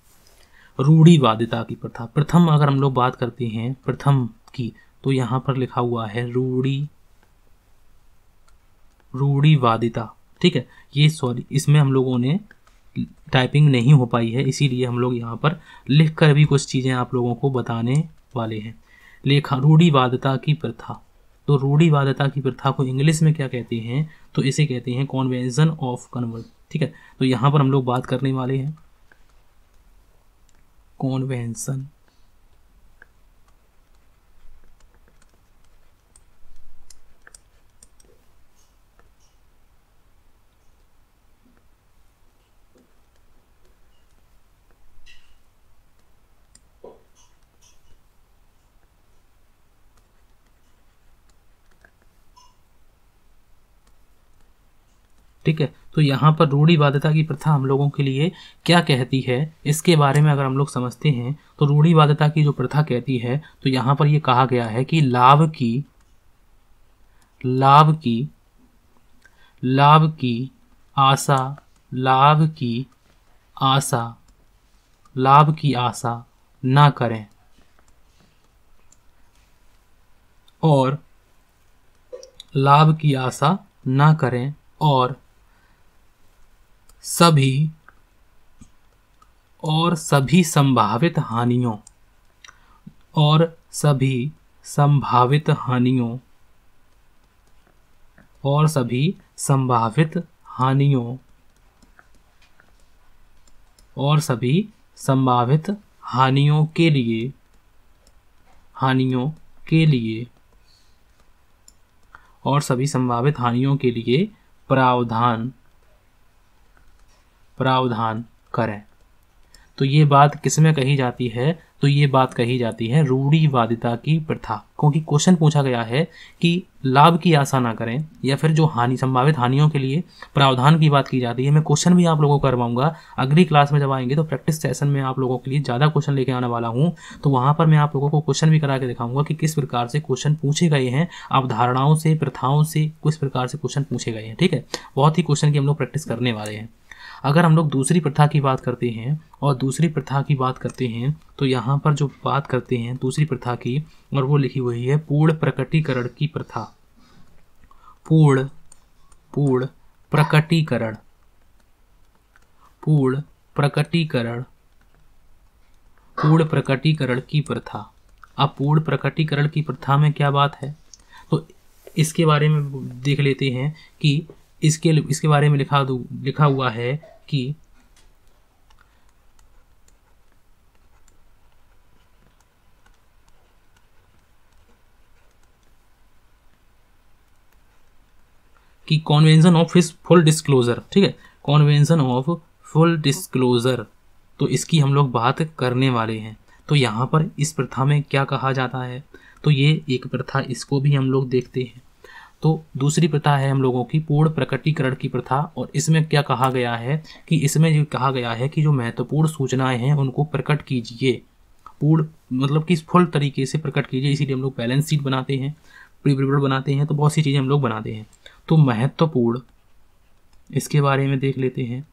S1: प्रथम अगर हम लोग बात करते हैं प्रथम की, तो यहाँ पर लिखा हुआ है रूढ़िवादिता। ठीक है, ये इसमें हम लोगों ने टाइपिंग नहीं हो पाई है, इसीलिए हम लोग यहाँ पर लिख कर भी कुछ चीज़ें आप लोगों को बताने वाले हैं। रूढ़िवादिता की प्रथा, तो रूढ़िवादिता की प्रथा को इंग्लिश में क्या कहते हैं, तो इसे कहते हैं कन्वेंशन ऑफ कन्वर्ट। ठीक है, तो यहाँ पर हम लोग बात करने वाले हैं कन्वेंशन। ठीक है, तो यहाँ पर रूढ़िवादिता की प्रथा हम लोगों के लिए क्या कहती है, इसके बारे में अगर हम लोग समझते हैं तो रूढ़िवादिता की जो प्रथा कहती है, तो यहाँ पर ये कहा गया है कि लाभ की आशा ना करें और सभी संभावित हानियों के लिए प्रावधान करें। तो ये बात किसमें कही जाती है, तो ये बात कही जाती है रूढ़िवादिता की प्रथा, क्योंकि क्वेश्चन पूछा गया है कि लाभ की आशा ना करें या फिर जो संभावित हानियों के लिए प्रावधान की बात की जाती है। मैं क्वेश्चन भी आप लोगों को करवाऊंगा अगली क्लास में, जब आएंगे तो प्रैक्टिस सेशन में आप लोगों के लिए ज़्यादा क्वेश्चन लेके आने वाला हूँ। तो वहाँ पर मैं आप लोगों को क्वेश्चन भी करा के दिखाऊंगा कि किस प्रकार से क्वेश्चन पूछे गए हैं, अवधारणाओं से, प्रथाओं से किस प्रकार से क्वेश्चन पूछे गए हैं। ठीक है, बहुत ही क्वेश्चन की हम लोग प्रैक्टिस करने वाले हैं। अगर हम लोग दूसरी प्रथा की बात करते हैं तो यहाँ पर जो बात करते हैं दूसरी प्रथा की, और वो लिखी हुई है पूर्ण प्रकटीकरण की प्रथा। पूर्ण प्रकटीकरण की प्रथा। अब पूर्ण प्रकटीकरण की प्रथा में क्या बात है, तो इसके बारे में देख लेते हैं कि इसके बारे में लिखा हुआ है कि कन्वेंशन ऑफ फुल डिस्क्लोजर। ठीक है, कन्वेंशन ऑफ फुल डिस्क्लोजर, तो इसकी हम लोग बात करने वाले हैं। तो यहाँ पर इस प्रथा में क्या कहा जाता है, तो ये एक प्रथा, इसको भी हम लोग देखते हैं। तो दूसरी प्रथा है हम लोगों की पूर्ण प्रकटीकरण की प्रथा, और इसमें क्या कहा गया है कि इसमें जो कहा गया है कि जो महत्वपूर्ण सूचनाएं हैं उनको प्रकट कीजिए, पूर्ण मतलब कि फुल तरीके से प्रकट कीजिए। इसीलिए हम लोग बैलेंस शीट बनाते हैं, प्री विवरण बनाते हैं, तो बहुत सी चीज़ें हम लोग बनाते हैं। तो महत्वपूर्ण, इसके बारे में देख लेते हैं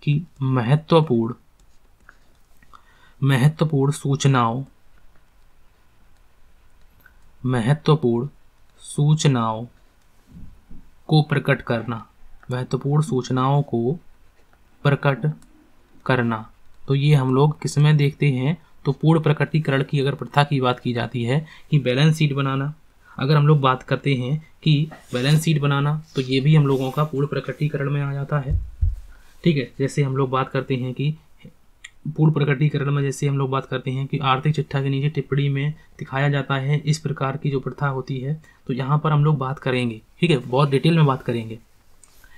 S1: कि महत्वपूर्ण सूचनाओं को प्रकट करना, महत्वपूर्ण सूचनाओं को प्रकट करना। तो ये हम लोग किस में देखते हैं, तो पूर्ण प्रकटीकरण की अगर प्रथा की बात की जाती है कि बैलेंस शीट बनाना, अगर हम लोग बात करते हैं कि बैलेंस शीट बनाना, तो ये भी हम लोगों का पूर्ण प्रकटीकरण में आ जाता है। ठीक है, जैसे हम लोग बात करते हैं कि पूर्ण प्रकटीकरण में, जैसे हम लोग बात करते हैं कि आर्थिक चिट्ठा के नीचे टिप्पणी में दिखाया जाता है, इस प्रकार की जो प्रथा होती है, तो यहाँ पर हम लोग बात करेंगे। ठीक है, बहुत डिटेल में बात करेंगे,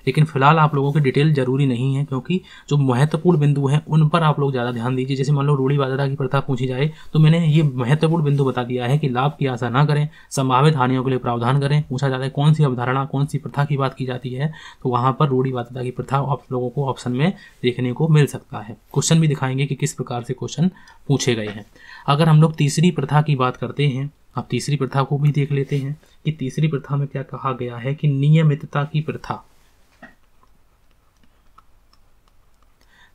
S1: लेकिन फिलहाल आप लोगों की डिटेल जरूरी नहीं है, क्योंकि जो महत्वपूर्ण बिंदु हैं उन पर आप लोग ज़्यादा ध्यान दीजिए। जैसे मान लो रूढ़िवादिता की प्रथा पूछी जाए, तो मैंने ये महत्वपूर्ण बिंदु बता दिया है कि लाभ की आशा ना करें, संभावित हानियों के लिए प्रावधान करें। पूछा जाता है कौन सी अवधारणा, कौन सी प्रथा की बात की जाती है, तो वहाँ पर रूढ़िवादिता की प्रथा आप लोगों को ऑप्शन में देखने को मिल सकता है। क्वेश्चन भी दिखाएंगे कि किस प्रकार से क्वेश्चन पूछे गए हैं। अगर हम लोग तीसरी प्रथा की बात करते हैं, अब तीसरी प्रथा को भी देख लेते हैं कि तीसरी प्रथा में क्या कहा गया है कि नियमितता की प्रथा।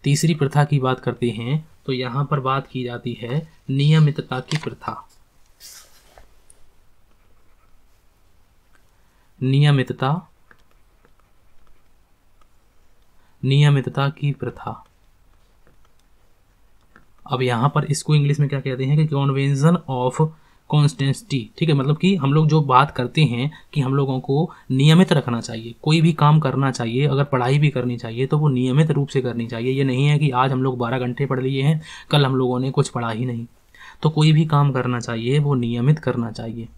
S1: तीसरी प्रथा की बात करते हैं तो यहाँ पर बात की जाती है नियमितता की प्रथा। नियमितता की प्रथा। अब यहाँ पर इसको इंग्लिश में क्या कहते हैं कि कन्वेंशन ऑफ कॉन्स्टेंसी। ठीक है, मतलब कि हम लोग जो बात करते हैं कि हम लोगों को नियमित रखना चाहिए, कोई भी काम करना चाहिए, अगर पढ़ाई भी करनी चाहिए तो वो नियमित रूप से करनी चाहिए। ये नहीं है कि आज हम लोग 12 घंटे पढ़ लिए हैं, कल हम लोगों ने कुछ पढ़ा ही नहीं। तो कोई भी काम करना चाहिए वो नियमित करना चाहिए।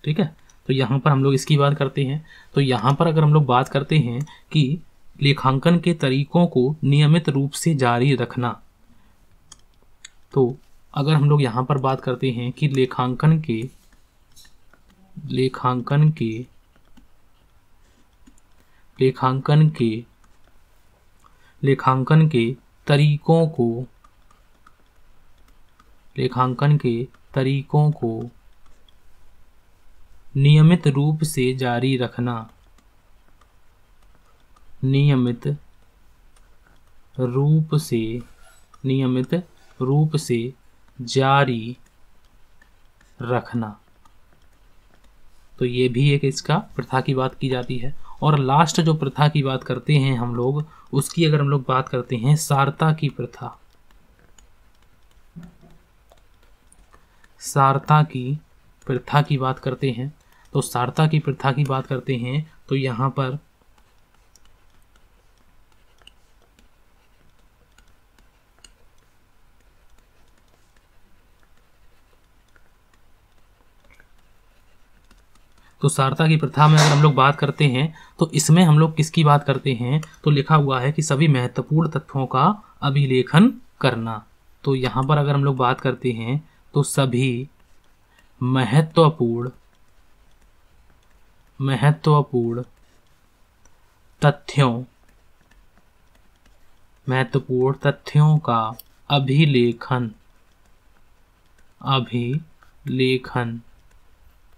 S1: ठीक है, तो यहाँ पर हम लोग इसकी बात करते हैं। तो यहाँ पर अगर हम लोग बात करते हैं कि लेखांकन के तरीकों को नियमित रूप से जारी रखना, तो अगर हम लोग यहाँ पर बात करते हैं कि लेखांकन के तरीकों को नियमित रूप से जारी रखना, नियमित रूप से जारी रखना, तो ये भी एक इसका प्रथा की बात की जाती है। और लास्ट जो प्रथा की बात करते हैं हम लोग, उसकी अगर हम लोग बात करते हैं सारता की प्रथा। सारता की प्रथा की बात करते हैं, तो सारता की प्रथा की बात करते हैं तो यहाँ पर तो सारता की प्रथा में अगर हम लोग बात करते हैं तो इसमें हम लोग किसकी बात करते हैं, तो लिखा हुआ है कि सभी महत्वपूर्ण तथ्यों का अभिलेखन करना। तो यहाँ पर अगर हम लोग बात करते हैं तो सभी महत्वपूर्ण तथ्यों का अभिलेखन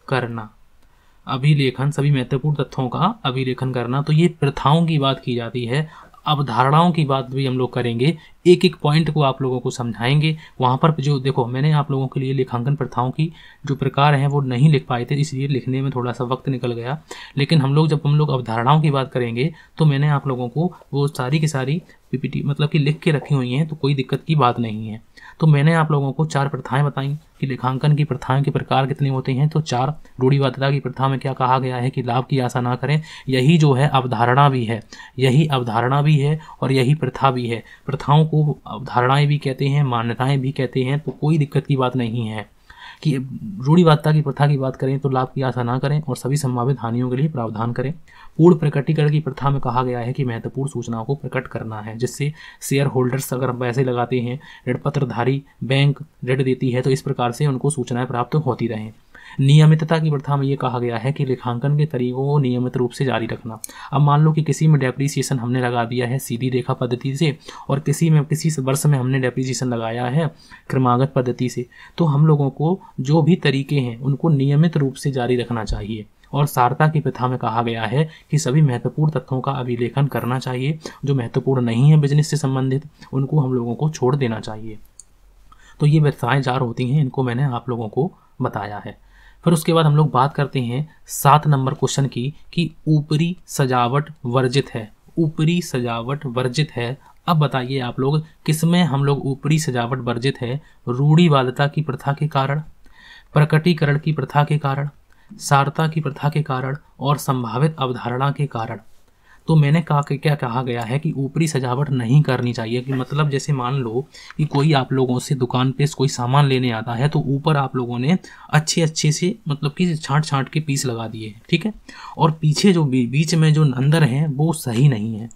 S1: करना। अभिलेखन, सभी महत्वपूर्ण तथ्यों का अभिलेखन करना। तो ये प्रथाओं की बात की जाती है। अवधारणाओं की बात भी हम लोग करेंगे, एक एक पॉइंट को आप लोगों को समझाएंगे। वहाँ पर जो देखो, मैंने आप लोगों के लिए लेखांकन प्रथाओं की जो प्रकार हैं वो नहीं लिख पाए थे, इसलिए लिखने में थोड़ा सा वक्त निकल गया। लेकिन हम लोग अवधारणाओं की बात करेंगे तो मैंने आप लोगों को वो सारी की सारी पीपीटी मतलब कि लिख के रखी हुई हैं, तो कोई दिक्कत की बात नहीं है। तो मैंने आप लोगों को 4 प्रथाएं बताई कि लेखांकन की प्रथाओं के प्रकार कितने होते हैं। तो 4 रूढ़िवादिता की प्रथा में क्या कहा गया है कि लाभ की आशा ना करें, यही जो है अवधारणा भी है, और यही प्रथा भी है। प्रथाओं को अवधारणाएं भी कहते हैं, मान्यताएं भी कहते हैं, तो कोई दिक्कत की बात नहीं है। कि रूढ़िवादिता की प्रथा की बात करें तो लाभ की आशा ना करें और सभी संभावित हानियों के लिए प्रावधान करें। पूर्ण प्रकटीकरण की प्रथा में कहा गया है कि महत्वपूर्ण सूचनाओं को प्रकट करना है, जिससे शेयर होल्डर्स अगर पैसे लगाते हैं, ऋण पत्रधारी बैंक ऋण देती है, तो इस प्रकार से उनको सूचनाएं प्राप्त होती रहें। नियमितता की प्रथा में ये कहा गया है कि लेखांकन के तरीकों को नियमित रूप से जारी रखना। अब मान लो कि किसी में डेप्रीसिएशन हमने लगा दिया है सीधी रेखा पद्धति से और किसी वर्ष में हमने डेप्रीसिएशन लगाया है क्रमागत पद्धति से, तो हम लोगों को जो भी तरीके हैं उनको नियमित रूप से जारी रखना चाहिए। और सारता की प्रथा में कहा गया है कि सभी महत्वपूर्ण तथ्यों का अभिलेखन करना चाहिए, जो महत्वपूर्ण नहीं है बिजनेस से संबंधित उनको हम लोगों को छोड़ देना चाहिए। तो ये प्रथाएं 4 होती हैं, इनको मैंने आप लोगों को बताया है। फिर उसके बाद हम लोग बात करते हैं 7 नंबर क्वेश्चन की कि ऊपरी सजावट वर्जित है। ऊपरी सजावट वर्जित है। अब बताइए आप लोग किसमें हम लोग ऊपरी सजावट वर्जित है? रूढ़िवादिता की प्रथा के कारण, प्रकटीकरण की प्रथा के कारण, सारता की प्रथा के कारण और संभावित अवधारणा के कारण। तो मैंने क्या कहा गया है कि ऊपरी सजावट नहीं करनी चाहिए। कि मतलब जैसे मान लो कि कोई आप लोगों से दुकान पे कोई सामान लेने आता है तो ऊपर आप लोगों ने अच्छे से मतलब कि छांट के पीस लगा दिए हैं, ठीक है, और पीछे जो बीच में जो अंदर है वो सही नहीं है।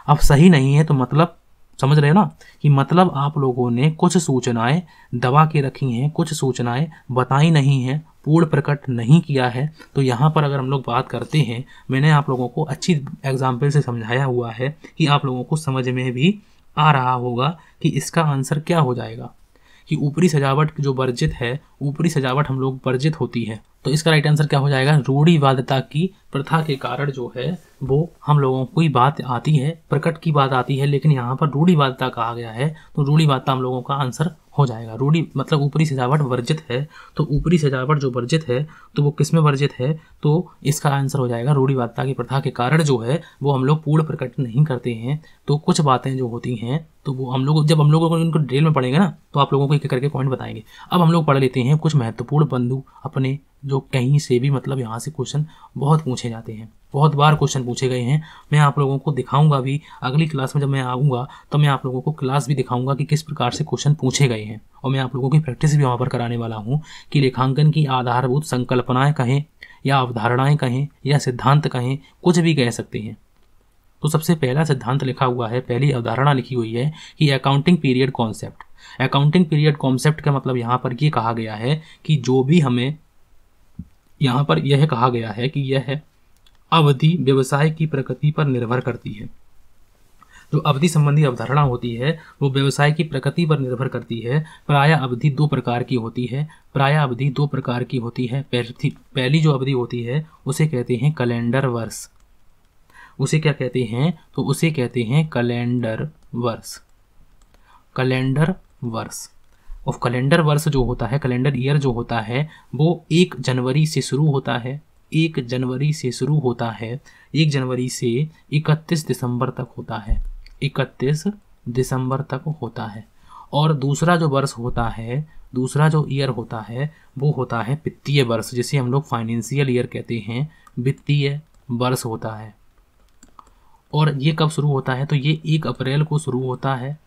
S1: अब सही नहीं है तो मतलब समझ रहे हो ना कि मतलब आप लोगों ने कुछ सूचनाएं दबा के रखी हैं, कुछ सूचनाएं बताई नहीं हैं, पूर्ण प्रकट नहीं किया है। तो यहाँ पर अगर हम लोग बात करते हैं, मैंने आप लोगों को अच्छी एग्जाम्पल से समझाया हुआ है कि आप लोगों को समझ में भी आ रहा होगा कि इसका आंसर क्या हो जाएगा कि ऊपरी सजावट जो वर्जित है, ऊपरी सजावट हम लोग वर्जित होती है। तो इसका राइट आंसर क्या हो जाएगा? रूढ़िवादिता की प्रथा के कारण जो है वो हम लोगों को बात आती है, प्रकट की बात आती है, लेकिन यहाँ पर रूढ़िवादिता कहा गया है तो रूढ़िवादिता हम लोगों का आंसर हो जाएगा। रूढ़ि मतलब ऊपरी सजावट वर्जित है, तो ऊपरी सजावट जो वर्जित है तो वो किस में वर्जित है? तो इसका आंसर हो जाएगा रूढ़िवादिता की प्रथा के कारण जो है वो हम लोग पूर्ण प्रकट नहीं करते हैं। तो कुछ बातें जो होती हैं तो वो हम लोग जब हम लोग उनको डिटेल में पढ़ेंगे ना तो आप लोगों को एक करके पॉइंट बताएंगे। अब हम लोग पढ़ लेते हैं कुछ महत्वपूर्ण बिंदु अपने, जो कहीं से भी मतलब यहाँ से क्वेश्चन बहुत पूछे जाते हैं, बहुत बार क्वेश्चन पूछे गए हैं। मैं आप लोगों को दिखाऊंगा भी अगली क्लास में, जब मैं आऊँगा तो मैं आप लोगों को क्लास भी दिखाऊंगा कि किस प्रकार से क्वेश्चन पूछे गए हैं, और मैं आप लोगों की प्रैक्टिस भी वहाँ पर कराने वाला हूँ कि लेखांकन की आधारभूत संकल्पनाएं कहें या अवधारणाएं कहें या सिद्धांत कहें, कुछ भी कह सकते हैं। तो सबसे पहला सिद्धांत लिखा हुआ है, पहली अवधारणा लिखी हुई है कि accounting period concept. Accounting period concept का मतलब यहाँ पर ये कहा गया है कि जो भी हमें यहाँ पर यह कहा गया है कि यह अवधि व्यवसाय की प्रकृति पर निर्भर करती है। जो अवधि संबंधी अवधारणा होती है वो व्यवसाय की प्रकृति पर निर्भर करती है। प्रायः अवधि 2 प्रकार की होती है। प्रायः अवधि 2 प्रकार की होती है। पहली जो अवधि होती है उसे कहते हैं कैलेंडर वर्ष। उसे क्या कहते हैं? तो उसे कहते हैं कैलेंडर वर्ष। कैलेंडर वर्ष और कैलेंडर वर्ष जो होता है, कैलेंडर ईयर जो होता है वो 1 जनवरी से शुरू होता है। 1 जनवरी से शुरू होता है, 1 जनवरी से 31 दिसंबर तक होता है। 31 दिसंबर तक होता है। और दूसरा जो वर्ष होता है, दूसरा जो ईयर होता है वो होता है वित्तीय वर्ष, जिसे हम लोग फाइनेंशियल ईयर कहते हैं। वित्तीय वर्ष होता है। और ये कब शुरू होता है? तो ये 1 अप्रैल को शुरू होता है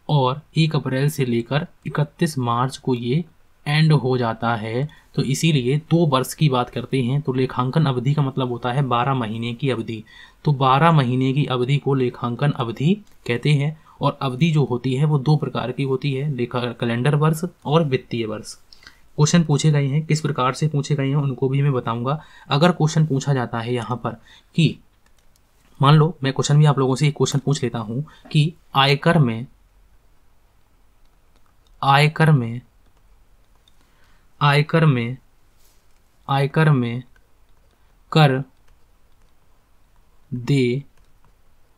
S1: और 1 अप्रैल से लेकर 31 मार्च को ये एंड हो जाता है। तो इसीलिए 2 वर्ष की बात करते हैं। तो लेखांकन अवधि का मतलब होता है 12 महीने की अवधि। तो 12 महीने की अवधि को लेखांकन अवधि कहते हैं। और अवधि जो होती है वो 2 प्रकार की होती है, कैलेंडर वर्ष और वित्तीय वर्ष। क्वेश्चन पूछे गए हैं, किस प्रकार से पूछे गए हैं उनको भी मैं बताऊंगा। अगर क्वेश्चन पूछा जाता है यहाँ पर कि मान लो, मैं क्वेश्चन भी आप लोगों से एक क्वेश्चन पूछ लेता हूँ कि आयकर में कर दे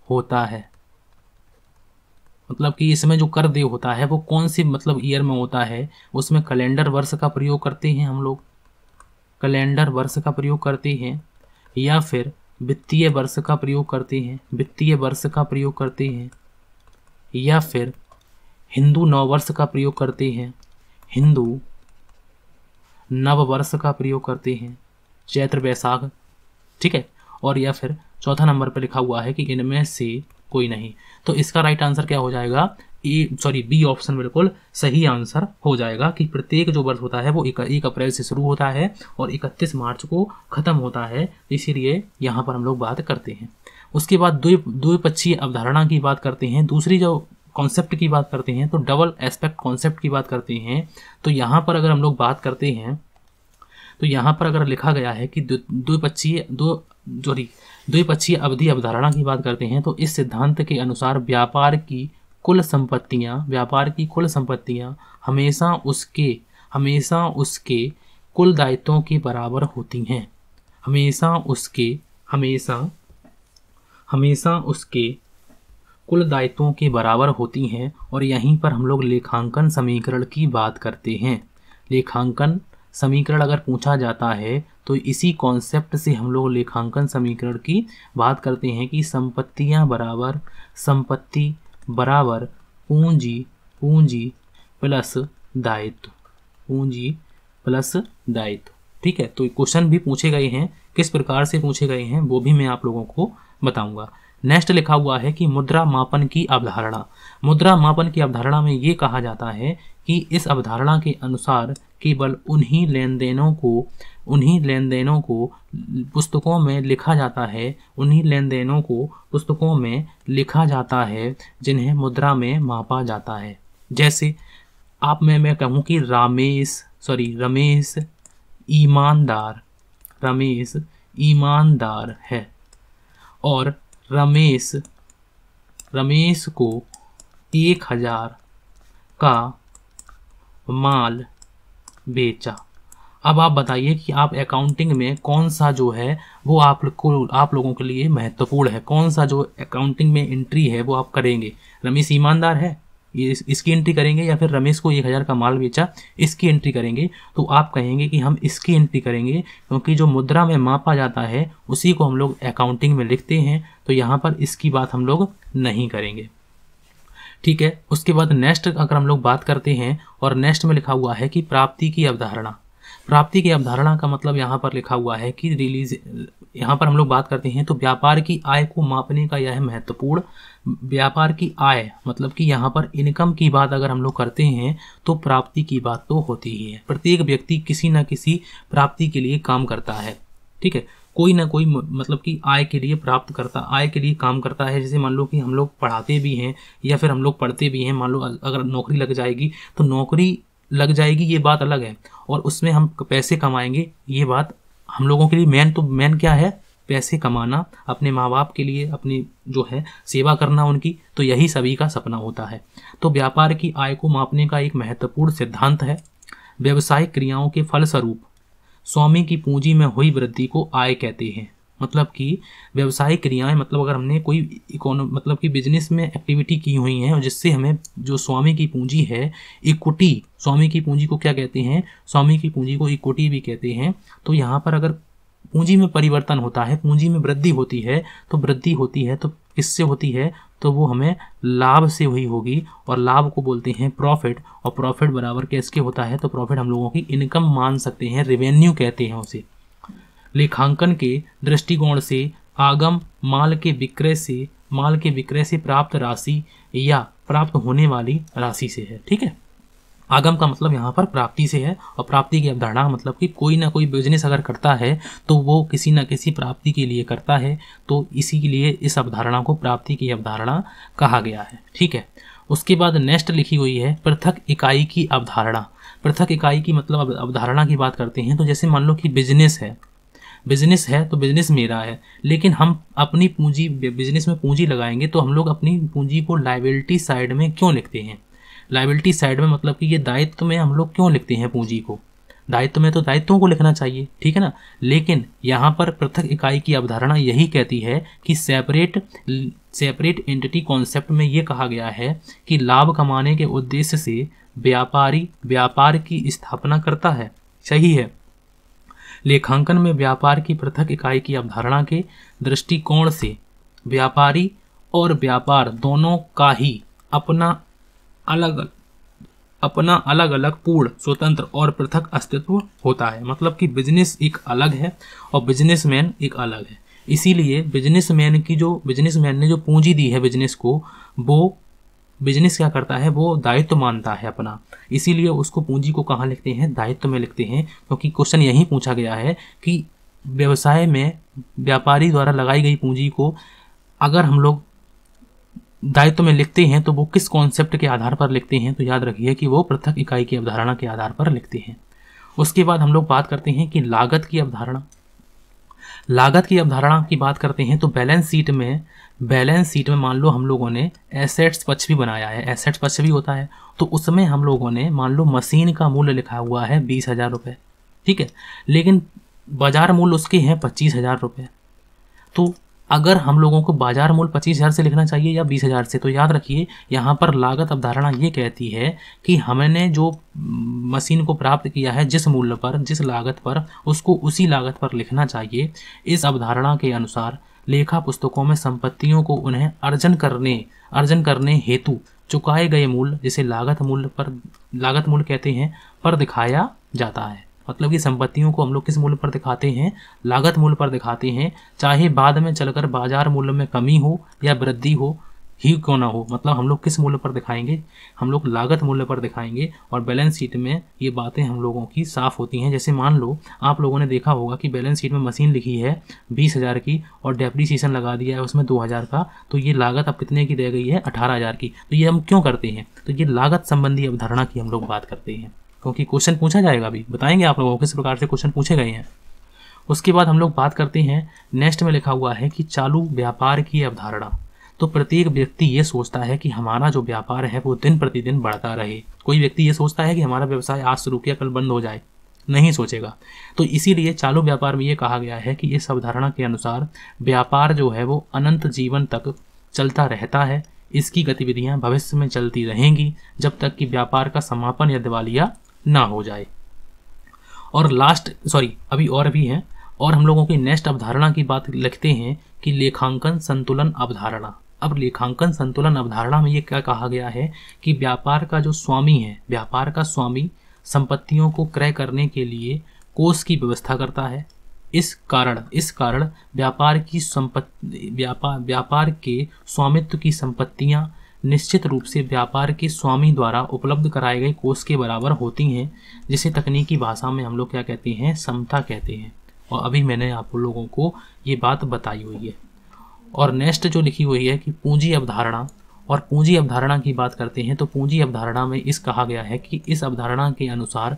S1: होता है, मतलब कि इसमें जो कर दे होता है वो कौन सी मतलब ईयर में होता है? उसमें कैलेंडर वर्ष का प्रयोग करते हैं हम लोग, कैलेंडर वर्ष का प्रयोग करते हैं, या फिर वित्तीय वर्ष का प्रयोग करते हैं, वित्तीय वर्ष का प्रयोग करते हैं, या फिर हिंदू नववर्ष का प्रयोग करते हैं, हिंदू नववर्ष का प्रयोग करते हैं, चैत्र वैशाख, ठीक है। और या फिर चौथा नंबर पर लिखा हुआ है कि इनमें से कोई नहीं। तो इसका राइट आंसर क्या हो जाएगा? बी ऑप्शन बिल्कुल सही आंसर हो जाएगा कि प्रत्येक जो वर्ष होता है वो 1 अप्रैल से शुरू होता है और 31 मार्च को खत्म होता है। इसीलिए यहाँ पर हम लोग बात करते हैं। उसके बाद द्विपक्षीय अवधारणा की बात करते हैं। दूसरी जो कॉन्सेप्ट की बात करते हैं तो डबल एस्पेक्ट कॉन्सेप्ट की बात करते हैं। तो यहाँ पर अगर हम लोग बात करते हैं तो यहाँ पर अगर लिखा गया है कि द्विपक्षीय अवधि अवधारणा की बात करते हैं तो इस सिद्धांत के अनुसार व्यापार की कुल संपत्तियाँ हमेशा उसके कुल दायित्वों के बराबर होती हैं। हमेशा उसके कुल दायित्वों के बराबर होती हैं। और यहीं पर हम लोग लेखांकन समीकरण की बात करते हैं। लेखांकन समीकरण अगर पूछा जाता है तो इसी कॉन्सेप्ट से हम लोग लेखांकन समीकरण की बात करते हैं कि संपत्ति बराबर पूंजी प्लस दायित्व। ठीक है, तो क्वेश्चन भी पूछे गए हैं, किस प्रकार से पूछे गए हैं वो भी मैं आप लोगों को बताऊंगा। नेक्स्ट लिखा हुआ है कि मुद्रा मापन की अवधारणा में ये कहा जाता है कि इस अवधारणा के अनुसार केवल उन्हीं लेनदेनों को पुस्तकों में लिखा जाता है जिन्हें मुद्रा में मापा जाता है। जैसे मैं कहूँ कि रमेश ईमानदार है और रमेश को 1000 का माल बेचा। अब आप बताइए कि आप अकाउंटिंग में कौन सा जो है वो आप लोगों के लिए महत्वपूर्ण है, कौन सा जो अकाउंटिंग में एंट्री है वो आप करेंगे। रमेश ईमानदार है ये इसकी एंट्री करेंगे या फिर रमेश को 1000 का माल बेचा इसकी एंट्री करेंगे। तो आप कहेंगे कि हम इसकी एंट्री करेंगे क्योंकि जो मुद्रा में मापा जाता है उसी को हम लोग अकाउंटिंग में लिखते हैं, तो यहाँ पर इसकी बात हम लोग नहीं करेंगे। ठीक है, उसके बाद नेक्स्ट अगर हम लोग बात करते हैं और नेक्स्ट में लिखा हुआ है कि प्राप्ति की अवधारणा का मतलब यहाँ पर लिखा हुआ है कि यहाँ पर हम लोग बात करते हैं तो व्यापार की आय को मापने का यह महत्वपूर्ण। व्यापार की आय मतलब कि यहाँ पर इनकम की बात अगर हम लोग करते हैं तो प्राप्ति की बात तो होती ही है। प्रत्येक व्यक्ति किसी न किसी प्राप्ति के लिए काम करता है। ठीक है, कोई ना कोई मतलब कि आय के लिए काम करता है। जैसे मान लो कि हम लोग पढ़ाते भी हैं या फिर हम लोग पढ़ते भी हैं, मान लो अगर नौकरी लग जाएगी तो नौकरी लग जाएगी ये बात अलग है, और उसमें हम पैसे कमाएंगे ये बात हम लोगों के लिए मेन क्या है, पैसे कमाना, अपने माँ बाप के लिए अपनी जो है सेवा करना उनकी, तो यही सभी का सपना होता है। तो व्यापार की आय को मापने का एक महत्वपूर्ण सिद्धांत है। व्यवसायिक क्रियाओं के फलस्वरूप स्वामी की पूंजी में हुई वृद्धि को आय कहते हैं। मतलब कि व्यवसायिक क्रियाएं मतलब अगर हमने कोई मतलब कि बिजनेस में एक्टिविटी की हुई है और जिससे हमें जो स्वामी की पूंजी है, इक्विटी, स्वामी की पूंजी को क्या कहते हैं, स्वामी की पूंजी को इक्विटी भी कहते हैं। तो यहाँ पर अगर पूंजी में परिवर्तन होता है, पूंजी में वृद्धि होती है तो किससे होती है, तो वो हमें लाभ से हुई होगी, और लाभ को बोलते हैं प्रॉफिट, और प्रॉफिट बराबर किसके होता है, तो प्रॉफिट हम लोगों की इनकम मान सकते हैं, रेवेन्यू कहते हैं उसे। लेखांकन के दृष्टिकोण से आगम माल के विक्रय से प्राप्त राशि या प्राप्त होने वाली राशि से है। ठीक है, आगम का मतलब यहाँ पर प्राप्ति से है, और प्राप्ति की अवधारणा मतलब कि कोई ना कोई बिजनेस अगर करता है तो वो किसी न किसी प्राप्ति के लिए करता है, तो इसी के लिए इस अवधारणा को प्राप्ति की अवधारणा कहा गया है। ठीक है, उसके बाद नेक्स्ट लिखी हुई है पृथक इकाई की अवधारणा। पृथक इकाई की मतलब अवधारणा की बात करते हैं तो जैसे मान लो कि बिजनेस है तो बिजनेस मेरा है, लेकिन हम अपनी पूंजी बिजनेस में पूंजी लगाएंगे तो हम लोग अपनी पूंजी को लायबिलिटी साइड में क्यों लिखते हैं। लायबिलिटी साइड में मतलब कि ये दायित्व में हम लोग क्यों लिखते हैं पूंजी को, दायित्व में तो दायित्वों को लिखना चाहिए, ठीक है ना। लेकिन यहाँ पर पृथक इकाई की अवधारणा यही कहती है कि सेपरेट एंटिटी कॉन्सेप्ट में ये कहा गया है कि लाभ कमाने के उद्देश्य से व्यापारी व्यापार की स्थापना करता है। सही है, लेखांकन में व्यापार की पृथक इकाई की अवधारणा के दृष्टिकोण से व्यापारी और व्यापार दोनों का ही अपना अलग अलग पूर्ण, स्वतंत्र और पृथक अस्तित्व होता है। मतलब कि बिजनेस एक अलग है और बिजनेसमैन एक अलग है। इसीलिए बिजनेसमैन ने जो पूंजी दी है बिजनेस को, वो बिजनेस क्या करता है, वो दायित्व मानता है अपना, इसीलिए उसको पूंजी को कहाँ लिखते हैं, दायित्व में लिखते हैं। क्योंकि क्वेश्चन यही पूछा गया है कि व्यवसाय में व्यापारी द्वारा लगाई गई पूंजी को अगर हम लोग दायित्व में लिखते हैं तो वो किस कॉन्सेप्ट के आधार पर लिखते हैं, तो याद रखिए कि वो पृथक इकाई की अवधारणा के आधार पर लिखते हैं। उसके बाद हम लोग बात करते हैं कि लागत की अवधारणा। लागत की अवधारणा की बात करते हैं तो बैलेंस शीट में मान लो हम लोगों ने एसेट्स पक्ष भी बनाया है, एसेट्स पक्ष भी होता है, तो उसमें हम लोगों ने मान लो मशीन का मूल्य लिखा हुआ है 20,000 रुपये, ठीक है, लेकिन बाजार मूल्य उसके हैं 25,000 रुपये। तो अगर हम लोगों को बाजार मूल्य 25,000 से लिखना चाहिए या 20,000 से, तो याद रखिए यहाँ पर लागत अवधारणा ये कहती है कि हमने जो मशीन को प्राप्त किया है जिस मूल्य पर, जिस लागत पर, उसको उसी लागत पर लिखना चाहिए। इस अवधारणा के अनुसार लेखा पुस्तकों में संपत्तियों को उन्हें अर्जन करने हेतु चुकाए गए मूल्य, जिसे लागत मूल्य कहते हैं, पर दिखाया जाता है। मतलब कि संपत्तियों को हम लोग किस मूल्य पर दिखाते हैं? लागत मूल्य पर दिखाते हैं, चाहे बाद में चलकर बाजार मूल्य में कमी हो या वृद्धि हो ही क्यों ना हो। मतलब हम लोग किस मूल्य पर दिखाएंगे? हम लोग लागत मूल्य पर दिखाएंगे। और बैलेंस शीट में ये बातें हम लोगों की साफ होती हैं। जैसे मान लो आप लोगों ने देखा होगा कि बैलेंस शीट में मशीन लिखी है 20,000 की और डेप्रीसिएशन लगा दिया है उसमें 2,000 का, तो ये लागत अब कितने की रह गई है? 18,000 की। तो ये हम क्यों करते हैं? तो ये लागत संबंधी अवधारणा की हम लोग बात करते हैं, क्योंकि क्वेश्चन पूछा जाएगा, अभी बताएंगे आप लोगों को किस प्रकार से क्वेश्चन पूछे गए हैं। उसके बाद हम लोग बात करते हैं, नेक्स्ट में लिखा हुआ है कि चालू व्यापार की अवधारणा। तो प्रत्येक व्यक्ति ये सोचता है कि हमारा जो व्यापार है वो दिन प्रतिदिन बढ़ता रहे। कोई व्यक्ति ये सोचता है कि हमारा व्यवसाय आज शुरू किया कल बंद हो जाए, नहीं सोचेगा। तो इसीलिए चालू व्यापार में ये कहा गया है कि इस अवधारणा के अनुसार व्यापार जो है वो अनंत जीवन तक चलता रहता है। इसकी गतिविधियां भविष्य में चलती रहेंगी जब तक कि व्यापार का समापन या दिवालिया ना हो जाए। और अभी और भी है। और हम लोगों की नेक्स्ट अवधारणा की बात लिखते हैं कि लेखांकन संतुलन अवधारणा। अब लेखांकन संतुलन अवधारणा में ये क्या कहा गया है कि व्यापार का जो स्वामी है, व्यापार का स्वामी संपत्तियों को क्रय करने के लिए कोष की व्यवस्था करता है। इस कारण व्यापार के स्वामित्व की संपत्तियां निश्चित रूप से व्यापार के स्वामी द्वारा उपलब्ध कराए गए कोष के बराबर होती हैं, जिसे तकनीकी भाषा में हम लोग क्या कहते हैं? समता कहते हैं। और अभी मैंने आप लोगों को ये बात बताई हुई है। और नेक्स्ट जो लिखी हुई है कि पूंजी अवधारणा। और पूंजी अवधारणा की बात करते हैं तो पूंजी अवधारणा में इस कहा गया है कि इस अवधारणा के अनुसार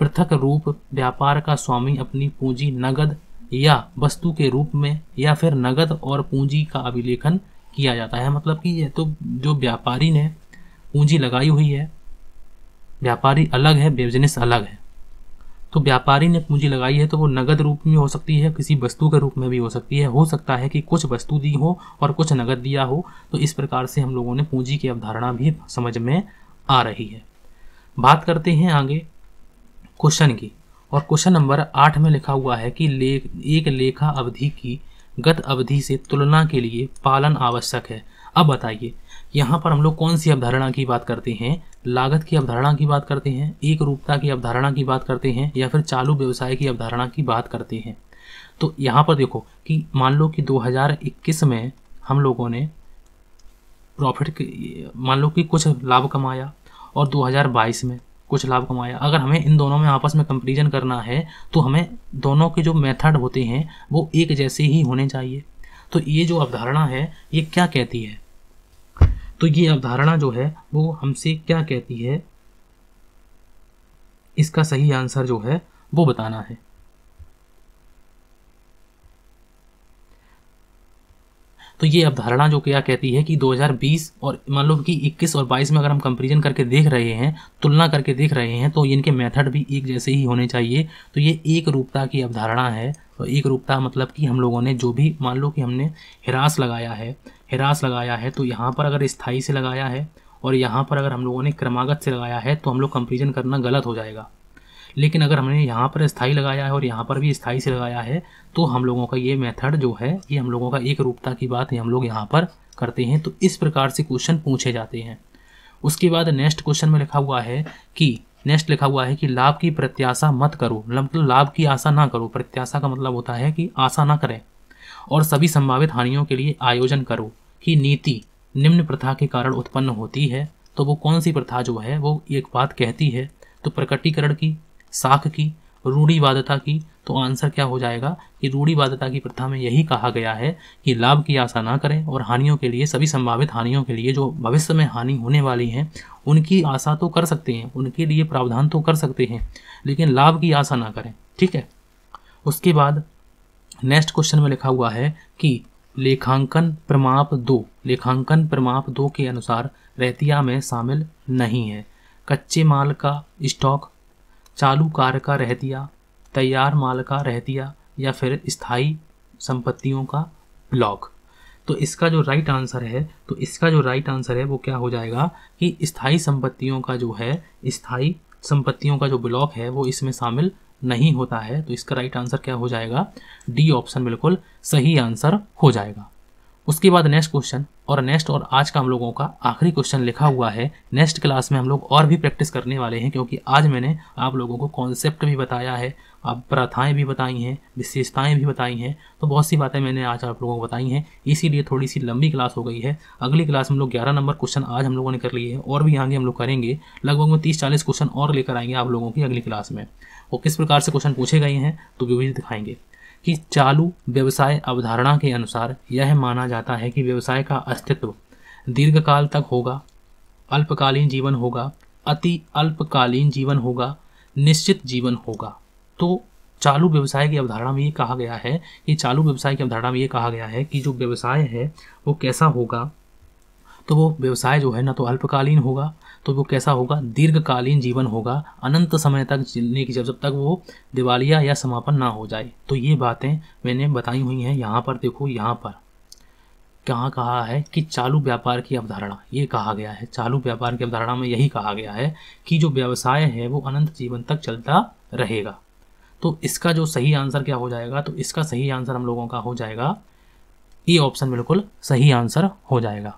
S1: पृथक रूप व्यापार का स्वामी अपनी पूंजी नगद या वस्तु के रूप में या फिर नगद और पूंजी का अभिलेखन किया जाता है। मतलब कि ये तो जो व्यापारी ने पूंजी लगाई हुई है, व्यापारी अलग है, बिजनेस अलग है। तो व्यापारी ने पूंजी लगाई है तो वो नगद रूप में हो सकती है, किसी वस्तु के रूप में भी हो सकती है। हो सकता है कि कुछ वस्तु दी हो और कुछ नगद दिया हो। तो इस प्रकार से हम लोगों ने पूंजी की अवधारणा भी समझ में आ रही है। बात करते हैं आगे क्वेश्चन की। और क्वेश्चन नंबर 8 में लिखा हुआ है कि एक लेखा अवधि की गत अवधि से तुलना के लिए पालन आवश्यक है। अब बताइए यहाँ पर हम लोग कौन सी अवधारणा की बात करते हैं? लागत की अवधारणा की बात करते हैं, एक रूपता की अवधारणा की बात करते हैं, या फिर चालू व्यवसाय की अवधारणा की बात करते हैं? तो यहाँ पर देखो कि मान लो कि 2021 में हम लोगों ने मान लो कि कुछ लाभ कमाया और 2022 में कुछ लाभ कमाया। अगर हमें इन दोनों में आपस में कंपैरिजन करना है तो हमें दोनों के जो मेथड होते हैं वो एक जैसे ही होने चाहिए। तो ये जो अवधारणा है ये क्या कहती है? तो ये अवधारणा जो है वो हमसे क्या कहती है, इसका सही आंसर जो है वो बताना है। तो ये अवधारणा जो क्या कहती है कि 2020 और मान लो कि 21 और 22 में अगर हम कंपैरिजन करके देख रहे हैं, तुलना करके देख रहे हैं, तो इनके मेथड भी एक जैसे ही होने चाहिए। तो ये एक रूपता की अवधारणा है। तो एक रूपता मतलब कि हम लोगों ने जो भी मान लो कि हमने ह्रास लगाया है तो यहाँ पर अगर स्थायी से लगाया है और यहाँ पर अगर हम लोगों ने क्रमागत से लगाया है तो हम लोग कंपैरिजन करना गलत हो जाएगा। लेकिन अगर हमने यहाँ पर स्थायी लगाया है और यहाँ पर भी स्थायी से लगाया है तो हम लोगों का ये मेथड जो है ये हम लोगों का एक रूपता की बात है, हम लोग यहाँ पर करते हैं। तो इस प्रकार से क्वेश्चन पूछे जाते हैं। उसके बाद नेक्स्ट क्वेश्चन में लिखा हुआ है कि लाभ की प्रत्याशा मत करो। मतलब लाभ की आशा ना करो। प्रत्याशा का मतलब होता है कि आशा ना करें। और सभी संभावित हानियों के लिए आयोजन करो कि नीति निम्न प्रथा के कारण उत्पन्न होती है। तो वो कौन सी प्रथा जो है वो एक बात कहती है? तो प्रकटीकरण की, साख की, रूढ़िवादिता की। तो आंसर क्या हो जाएगा कि रूढ़िवादिता की प्रथा में यही कहा गया है कि लाभ की आशा ना करें और हानियों के लिए, सभी संभावित हानियों के लिए जो भविष्य में हानि होने वाली है उनकी आशा तो कर सकते हैं, उनके लिए प्रावधान तो कर सकते हैं, लेकिन लाभ की आशा ना करें। ठीक है। उसके बाद नेक्स्ट क्वेश्चन में लिखा हुआ है कि लेखांकन प्रमाप 2 के अनुसार रहतिया में शामिल नहीं है। कच्चे माल का स्टॉक, चालू कार्य का रहतिया, तैयार माल का रहतिया या फिर स्थायी संपत्तियों का ब्लॉक। तो इसका जो राइट आंसर है वो क्या हो जाएगा कि स्थायी संपत्तियों का जो ब्लॉक है वो इसमें शामिल नहीं होता है। तो इसका राइट आंसर क्या हो जाएगा, डी ऑप्शन बिल्कुल सही आंसर हो जाएगा। उसके बाद नेक्स्ट क्वेश्चन और आज का हम लोगों का आखिरी क्वेश्चन लिखा हुआ है। नेक्स्ट क्लास में हम लोग और भी प्रैक्टिस करने वाले हैं, क्योंकि आज मैंने आप लोगों को कॉन्सेप्ट भी बताया है, आप प्रथाएं भी बताई हैं, विशेषताएं भी बताई हैं, तो बहुत सी बातें मैंने आज आप लोगों को बताई हैं, इसीलिए थोड़ी सी लंबी क्लास हो गई है। अगली क्लास में हम लोग 11 नंबर क्वेश्चन आज हम लोगों ने कर लिए हैं और भी आगे हम लोग करेंगे। लगभग में 30-40 क्वेश्चन और लेकर आएंगे आप लोगों की अगली क्लास में। और किस प्रकार से क्वेश्चन पूछे गए हैं तो भी दिखाएंगे कि चालू व्यवसाय अवधारणा के अनुसार यह माना जाता है कि व्यवसाय का अस्तित्व दीर्घकाल तक होगा, अल्पकालीन जीवन होगा, अति अल्पकालीन जीवन होगा, निश्चित जीवन होगा। तो चालू व्यवसाय की अवधारणा में ये कहा गया है कि जो व्यवसाय है वो कैसा होगा, तो वो व्यवसाय जो है ना तो अल्पकालीन होगा, तो वो कैसा होगा, दीर्घकालीन जीवन होगा, अनंत समय तक चलने की, जब तक वो दिवालिया या समापन ना हो जाए। तो ये बातें मैंने बताई हुई हैं। यहाँ पर देखो, यहाँ पर कहाँ कहा है कि चालू व्यापार की अवधारणा, ये कहा गया है, चालू व्यापार की अवधारणा में यही कहा गया है कि जो व्यवसाय है वो अनंत जीवन तक चलता रहेगा। तो इसका जो सही आंसर क्या हो जाएगा, तो इसका सही आंसर हम लोगों का हो जाएगा ये ऑप्शन बिल्कुल सही आंसर हो जाएगा।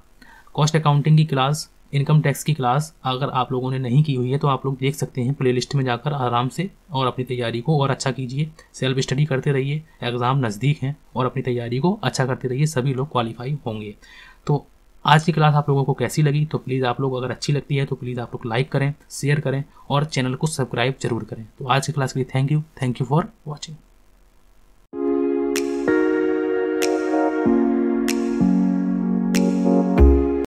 S1: कॉस्ट अकाउंटिंग की क्लास, इनकम टैक्स की क्लास अगर आप लोगों ने नहीं की हुई है तो आप लोग देख सकते हैं प्लेलिस्ट में जाकर आराम से, और अपनी तैयारी को और अच्छा कीजिए, सेल्फ स्टडी करते रहिए, एग्ज़ाम नज़दीक हैं और अपनी तैयारी को अच्छा करते रहिए, सभी लोग क्वालिफाई होंगे। तो आज की क्लास आप लोगों को कैसी लगी, तो प्लीज़ आप लोग, अगर अच्छी लगती है तो प्लीज़ आप लोग लाइक करें, शेयर करें और चैनल को सब्सक्राइब जरूर करें। तो आज की क्लास के लिए थैंक यू फॉर वॉचिंग।